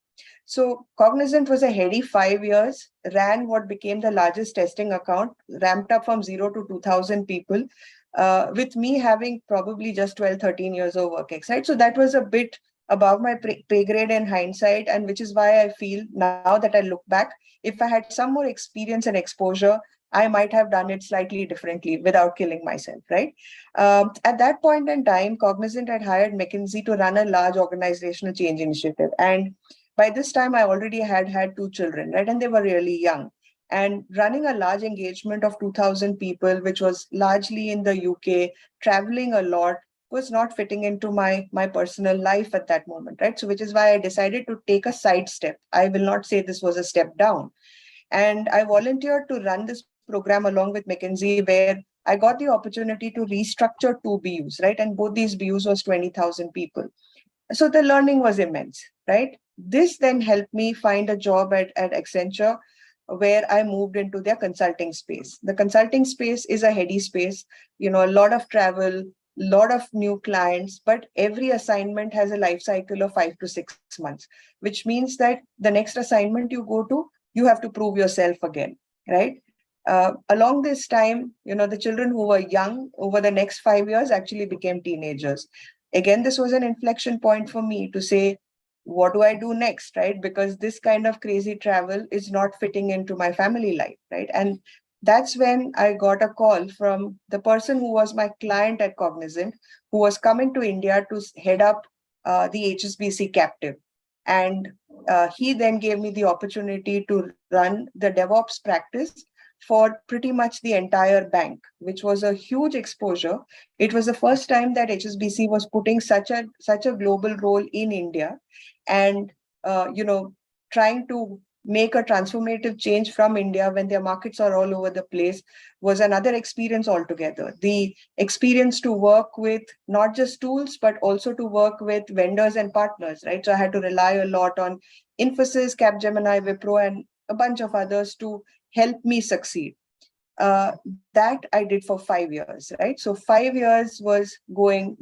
So Cognizant was a heady 5 years, ran what became the largest testing account, ramped up from 0 to 2,000 people, with me having probably just 12, 13 years of work ex, right? So that was a bit above my pay grade in hindsight, and which is why I feel now that I look back, if I had some more experience and exposure, I might have done it slightly differently without killing myself, right? At that point in time, Cognizant had hired McKinsey to run a large organizational change initiative. And by this time, I already had 2 children, right? And they were really young. And running a large engagement of 2,000 people, which was largely in the UK, traveling a lot, was not fitting into my personal life at that moment, right? So which is why I decided to take a side step. I will not say this was a step down. And I volunteered to run this program along with McKinsey, where I got the opportunity to restructure 2 BUs, right? And both these BUs was 20,000 people. So the learning was immense, right? This then helped me find a job at Accenture, where I moved into their consulting space. The consulting space is a heady space, a lot of travel, lot of new clients, but every assignment has a life cycle of 5 to 6 months, which means that the next assignment you go to, you have to prove yourself again, right? Along this time, the children who were young over the next 5 years actually became teenagers. Again, this was an inflection point for me to say, what do I do next, right? Because this kind of crazy travel is not fitting into my family life, right? And that's when I got a call from the person who was my client at Cognizant, who was coming to India to head up the HSBC captive. And he then gave me the opportunity to run the DevOps practice for pretty much the entire bank, which was a huge exposure. It was the first time that HSBC was putting such a global role in India, and trying to make a transformative change from India when their markets are all over the place was another experience altogether. The experience to work with not just tools, but also to work with vendors and partners, right? So I had to rely a lot on Infosys, Capgemini, Wipro, and a bunch of others to help me succeed. That I did for 5 years, right? So 5 years was going,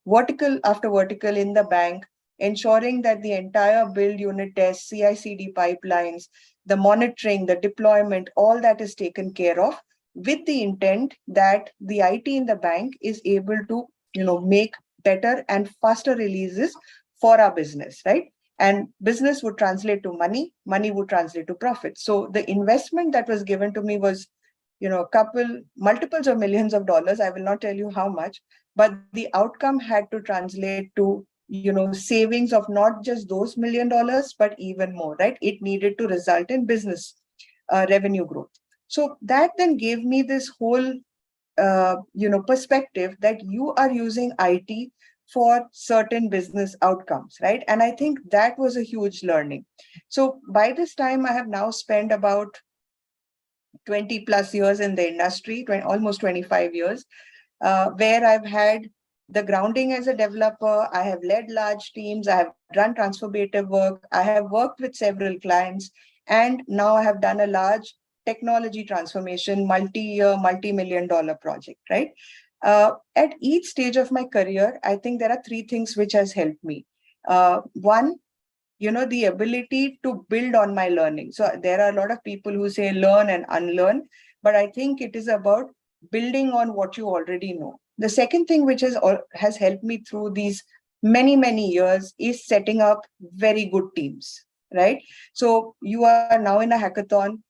vertical after vertical in the bank, ensuring that the entire build, unit test, CI/CD pipelines, the monitoring, the deployment, all that is taken care of, with the intent that the IT in the bank is able to, make better and faster releases for our business, right? And business would translate to money, money would translate to profit. So the investment that was given to me was, multiples of millions of dollars. I will not tell you how much, but the outcome had to translate to, savings of not just those $1 million, but even more, right? It needed to result in business revenue growth. So that then gave me this whole, perspective that you are using IT for certain business outcomes, right? And I think that was a huge learning. So by this time, I have now spent about 20 plus years in the industry, almost 25 years, where I've had the grounding as a developer. I have led large teams. I have run transformative work. I have worked with several clients. And now I have done a large technology transformation, multi-year, multi-million dollar project, right? At each stage of my career, I think there are three things which has helped me. One, the ability to build on my learning. So there are a lot of people who say learn and unlearn, but I think it is about building on what you already know. The second thing which has helped me through these many years is setting up very good teams, right? So you are now in a hackathon.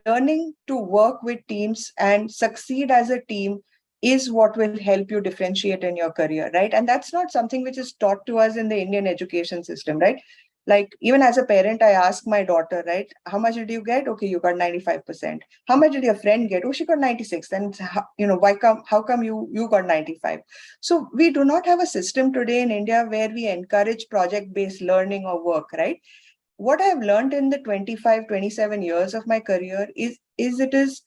Learning to work with teams and succeed as a team is what will help you differentiate in your career, right? And that's not something which is taught to us in the Indian education system, right? Like even as a parent, I ask my daughter, right, how much did you get? Okay, you got 95%. How much did your friend get? Oh, she got 96. Then how come you got 95? So we do not have a system today in India where we encourage project-based learning or work, right? What I've learned in the 25, 27 years of my career is it is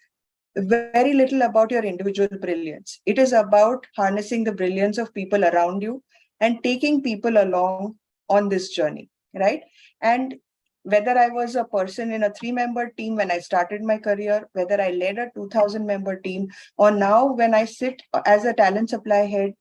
very little about your individual brilliance. It is about harnessing the brilliance of people around you and taking people along on this journey, right? And whether I was a person in a 3-member team when I started my career, whether I led a 2,000-member team, or now when I sit as a talent supply head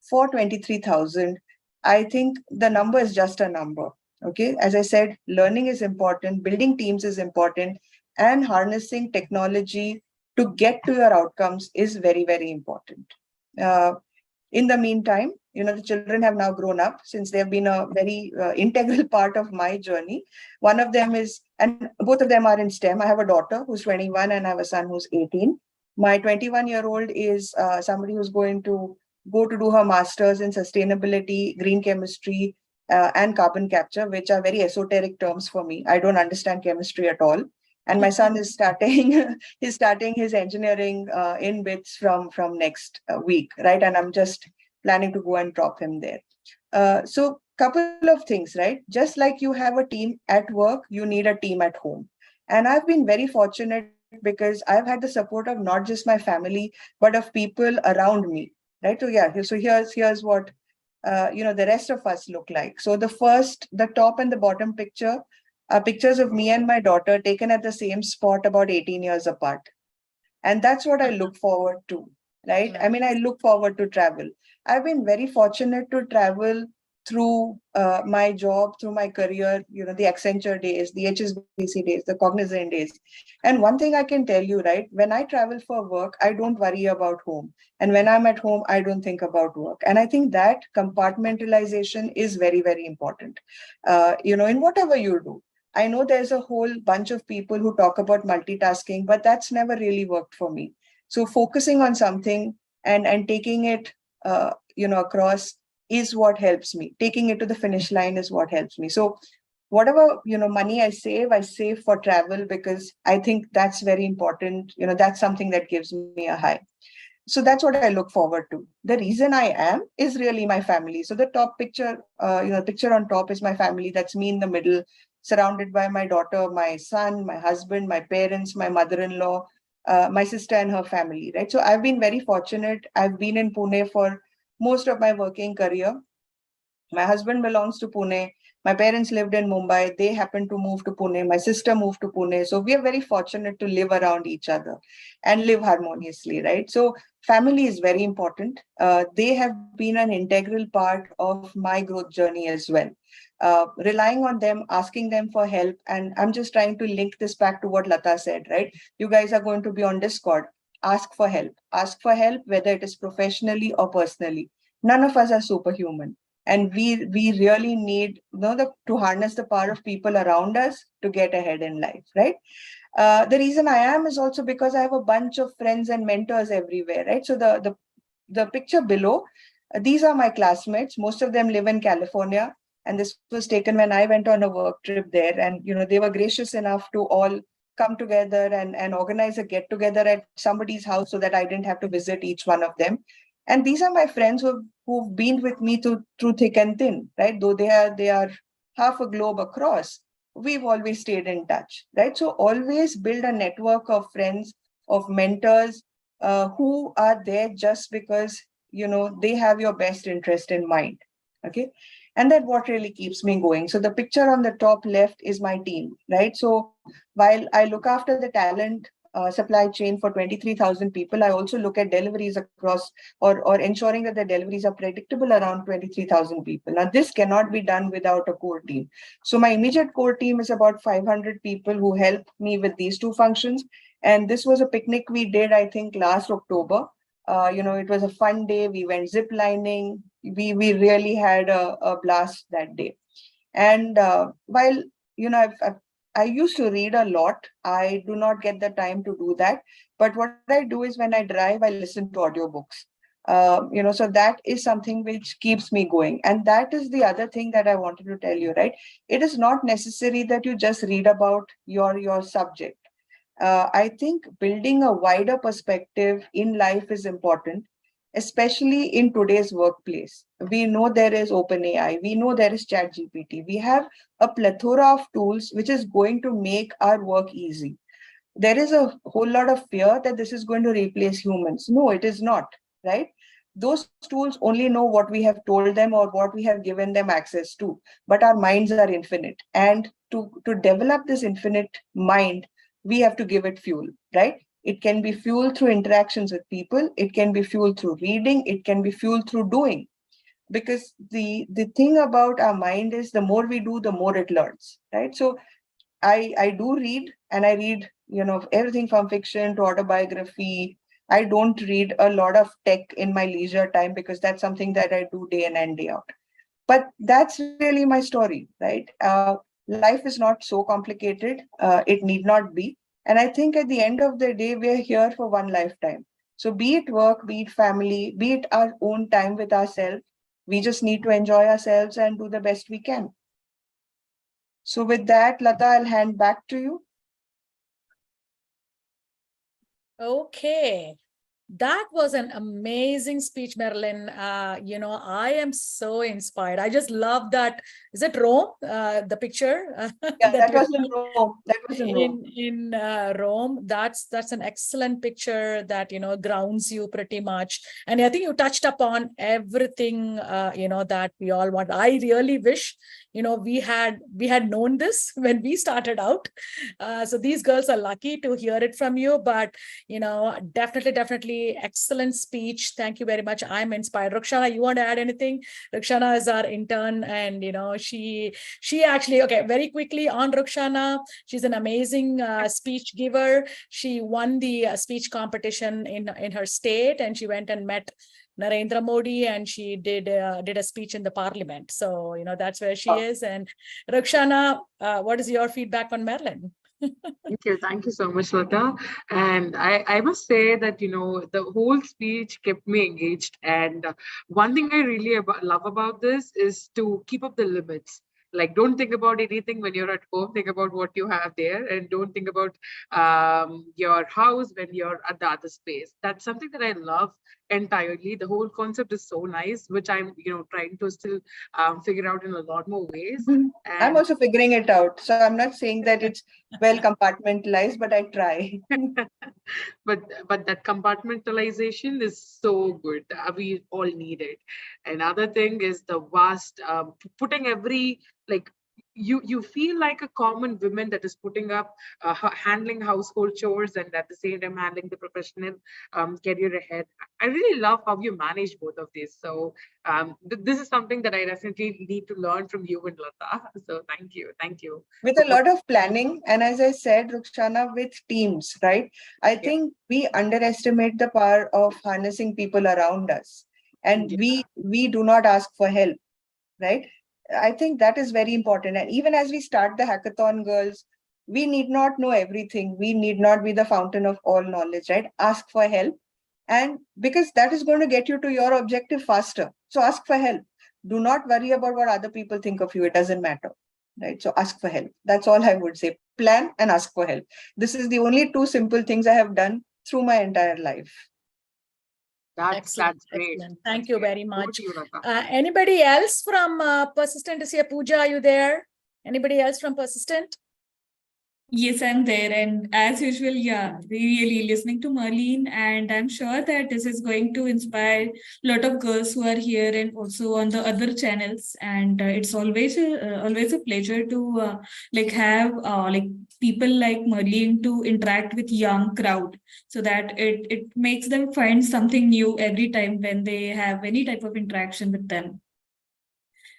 for 23,000, I think the number is just a number. Okay, as I said, learning is important, building teams is important, and harnessing technology to get to your outcomes is very important. In the meantime, the children have now grown up since they have been a very integral part of my journey. One of them is, and both of them are in STEM. I have a daughter who's 21 and I have a son who's 18. My 21-year-old is somebody who's going to go to do her master's in sustainability, green chemistry, and carbon capture, which are very esoteric terms for me. I don't understand chemistry at all. And my son is starting his engineering in bits from next week, right? And I'm just planning to go and drop him there. So couple of things, right? Just like you have a team at work, you need a team at home. And I've been very fortunate because I've had the support of not just my family, but of people around me, right? So yeah, so here's what the rest of us look like. So the top and the bottom picture are pictures of me and my daughter taken at the same spot about 18 years apart. And that's what I look forward to, right? I mean, I look forward to travel. I've been very fortunate to travel through my job, through my career, the Accenture days, the HSBC days, the Cognizant days. And one thing I can tell you, right, when I travel for work, I don't worry about home. And when I'm at home, I don't think about work. And I think that compartmentalization is very important, in whatever you do. I know there's a whole bunch of people who talk about multitasking, but that's never really worked for me. So focusing on something and taking it, across is what helps me. Taking it to the finish line is what helps me. So whatever, money I save for travel because I think that's very important. That's something that gives me a high. So that's what I look forward to. The reason I am is really my family. So the top picture, picture on top is my family. That's me in the middle, surrounded by my daughter, my son, my husband, my parents, my mother-in-law, my sister and her family, right? So I've been very fortunate. I've been in Pune for most of my working career. My husband belongs to Pune. My parents lived in Mumbai. They happened to move to Pune. My sister moved to Pune. So we are very fortunate to live around each other and live harmoniously, right? So family is very important. They have been an integral part of my growth journey as well. Relying on them, asking them for help. And I'm just trying to link this back to what Lata said, right? You guys are going to be on Discord. Ask for help. Ask for help, whether it is professionally or personally. None of us are superhuman. And we really need to harness the power of people around us to get ahead in life, right? The reason I am is also because I have a bunch of friends and mentors everywhere, right? So the picture below, these are my classmates. Most of them live in California. And this was taken when I went on a work trip there. And, they were gracious enough to all come together and organize a get together at somebody's house so that I didn't have to visit each one of them. And these are my friends who have who've been with me through thick and thin, right? Though they are half a globe across, we've always stayed in touch, right? So always build a network of friends, of mentors, who are there just because, they have your best interest in mind. Okay. And that's what really keeps me going. So the picture on the top left is my team, right? So while I look after the talent supply chain for 23,000 people, I also look at deliveries across, or ensuring that the deliveries are predictable around 23,000 people. Now, this cannot be done without a core team. So my immediate core team is about 500 people who help me with these two functions. And this was a picnic we did, I think, last October. It was a fun day. We went zip lining. We really had a blast that day. And while I used to read a lot, I do not get the time to do that. But what I do is when I drive, I listen to audiobooks. So that is something which keeps me going. And that is the other thing that I wanted to tell you, right? It is not necessary that you just read about your subject. I think building a wider perspective in life is important, especially in today's workplace. We know there is OpenAI, we know there is ChatGPT. We have a plethora of tools which is going to make our work easy. There is a whole lot of fear that this is going to replace humans. No, it is not, right? Those tools only know what we have told them or what we have given them access to, but our minds are infinite. And to develop this infinite mind, we have to give it fuel, right? It can be fueled through interactions with people. It can be fueled through reading. It can be fueled through doing. Because the thing about our mind is the more we do, the more it learns, right? So I do read, and I read, everything from fiction to autobiography. I don't read a lot of tech in my leisure time because that's something that I do day in and day out. But that's really my story, right? Life is not so complicated. It need not be. And I think at the end of the day, we're here for one lifetime. So be it work, be it family, be it our own time with ourselves, we just need to enjoy ourselves and do the best we can. So with that, Lata, I'll hand back to you. Okay. That was an amazing speech, Marilyn. I am so inspired. I just love that. Is it Rome? The picture? Yeah, that was in Rome. That was in Rome. In Rome. That's an excellent picture that, grounds you pretty much. And I think you touched upon everything, that we all want. I really wish, we had known this when we started out. So these girls are lucky to hear it from you, but, definitely excellent speech. Thank you very much. I'm inspired. Rukshana, you want to add anything? Rukshana is our intern, and she actually, okay, very quickly on Rukshana, she's an amazing speech giver. She won the speech competition in her state, and she went and met Narendra Modi, and she did a speech in the parliament. So that's where she is. And Rukshana, what is your feedback on Marilyn? Thank you so much, Lata. And I must say that, the whole speech kept me engaged. And one thing I really love about this is to keep up the limits. Like, don't think about anything when you're at home. Think about what you have there, and don't think about your house when you're at the other space. That's something that I love entirely. The whole concept is so nice, which I'm, trying to still figure out in a lot more ways. I'm also figuring it out. So I'm not saying that it's well compartmentalized, but I try. but that compartmentalization is so good. We all need it. Another thing is the vast putting every, like, you feel like a common woman that is putting up handling household chores and at the same time handling the professional career ahead. I really love how you manage both of these. So this is something that I definitely need to learn from you and Lata. So thank you With a lot of planning, and as I said, Rukshana, with teams, right? I think we underestimate the power of harnessing people around us, and we do not ask for help, right? I think that is very important. And even as we start the hackathon, girls, we need not know everything. We need not be the fountain of all knowledge, right? Ask for help. And because that is going to get you to your objective faster. So ask for help. Do not worry about what other people think of you. It doesn't matter, right? So ask for help. That's all I would say. Plan and ask for help. This is the only two simple things I have done through my entire life. That's great. Excellent. Thank you very Over much. to you, Lata. Anybody else from Persistent is here? Pooja, are you there? Anybody else from Persistent? Yes, I'm there. And as usual, yeah, really listening to Marlene. And I'm sure that this is going to inspire a lot of girls who are here and also on the other channels. And it's always a pleasure to have people like Marlene to interact with young crowd so that it makes them find something new every time when they have any type of interaction with them.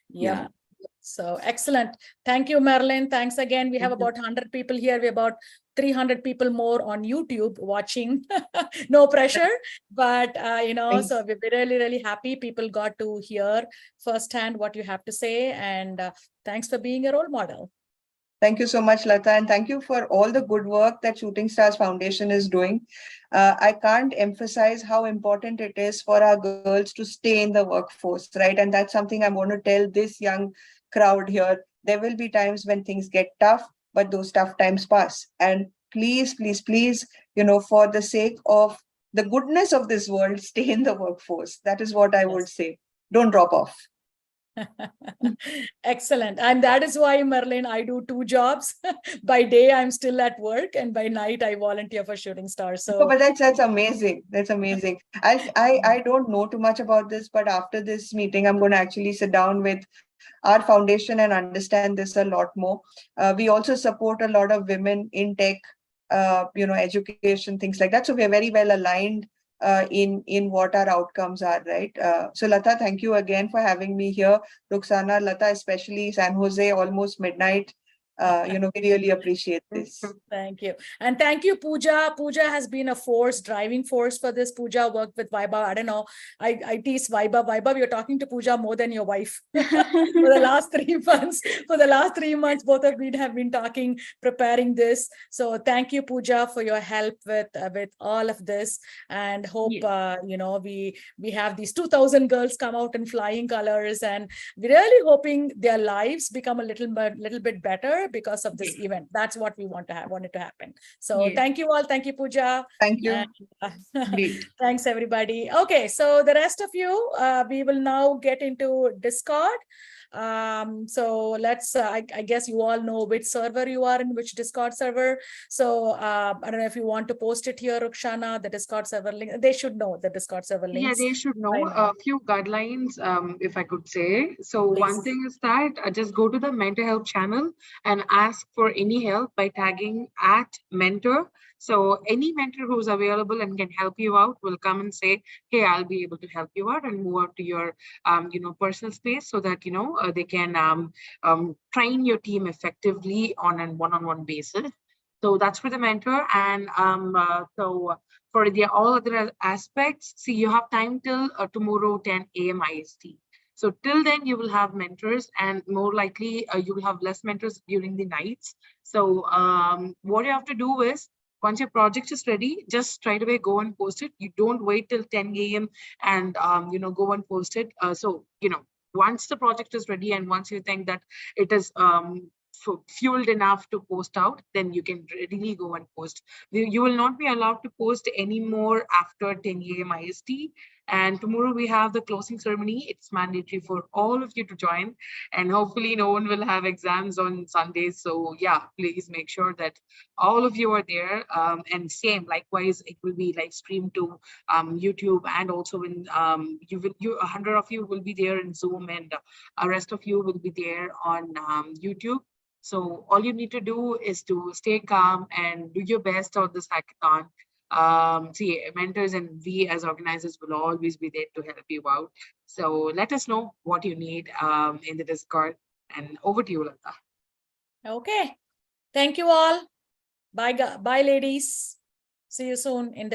Yeah. So excellent. Thank you, Marilyn. Thanks again. We have Thank you. about 100 people here. We have about 300 people more on YouTube watching. No pressure, but Thanks. so we're really, really happy people got to hear firsthand what you have to say. And thanks for being a role model. Thank you so much, Lata, and thank you for all the good work that Shooting Stars Foundation is doing. I can't emphasize how important it is for our girls to stay in the workforce, right? And that's something I want to tell this young crowd here. There will be times when things get tough, but those tough times pass. And please, please, please, for the sake of the goodness of this world, stay in the workforce. That is what I would say. Don't drop off. Excellent. And that is why, Merlin, I do 2 jobs. By day, I'm still at work, and by night, I volunteer for Shooting Stars. So, but that's amazing. That's amazing. I don't know too much about this, but after this meeting, I'm going to actually sit down with our foundation and understand this a lot more. We also support a lot of women in tech, education, things like that. So we're very well aligned in what our outcomes are, right? So Lata, thank you again for having me here. Ruxana, Lata, especially San Jose, almost midnight. We really appreciate this. Thank you. And thank you, Pooja. Pooja has been a driving force for this. Pooja worked with Vaiba. I don't know. I tease Vaiba. Vaiba, you're talking to Pooja more than your wife for the last 3 months. For the last 3 months, both of you have been talking, preparing this. So thank you, Pooja, for your help with all of this. And hope, we have these 2,000 girls come out in flying colors. And we're really hoping their lives become a little bit better because of this event. That's what we wanted to happen. So thank you all. Thank you, Pooja. Thank you. And, thanks, everybody. Okay, so the rest of you, we will now get into Discord. So let's, I guess you all know which server you are in, which Discord server. So I don't know if you want to post it here, Rukshana, the Discord server link. They should know the Discord server links. Yeah, they should know a few guidelines, if I could say. So Please. One thing is that just go to the mentor help channel and ask for any help by tagging @mentor. So any mentor who's available and can help you out will come and say, hey, I'll be able to help you out, and move out to your, personal space so that, they can train your team effectively on a one-on-one basis. So that's for the mentor. And for the all other aspects, see, you have time till tomorrow 10 a.m. IST. So till then, you will have mentors, and more likely you will have less mentors during the nights. So what you have to do is, once your project is ready, just straight away go and post it. You don't wait till 10 a.m. and go and post it. Once the project is ready, and once you think that it is fueled enough to post out, then you can readily go and post. You will not be allowed to post anymore after 10 a.m. IST. And tomorrow we have the closing ceremony. It's mandatory for all of you to join, and hopefully no one will have exams on Sundays. So yeah, please make sure that all of you are there. And same, likewise, it will be live streamed to YouTube, and also in 100 of you will be there in Zoom, and the rest of you will be there on YouTube. So all you need to do is to stay calm and do your best on this hackathon. See, mentors and we as organizers will always be there to help you out. So let us know what you need in the Discord, and over to you, Lata. Okay. Thank you all. Bye, ladies. See you soon in Discord.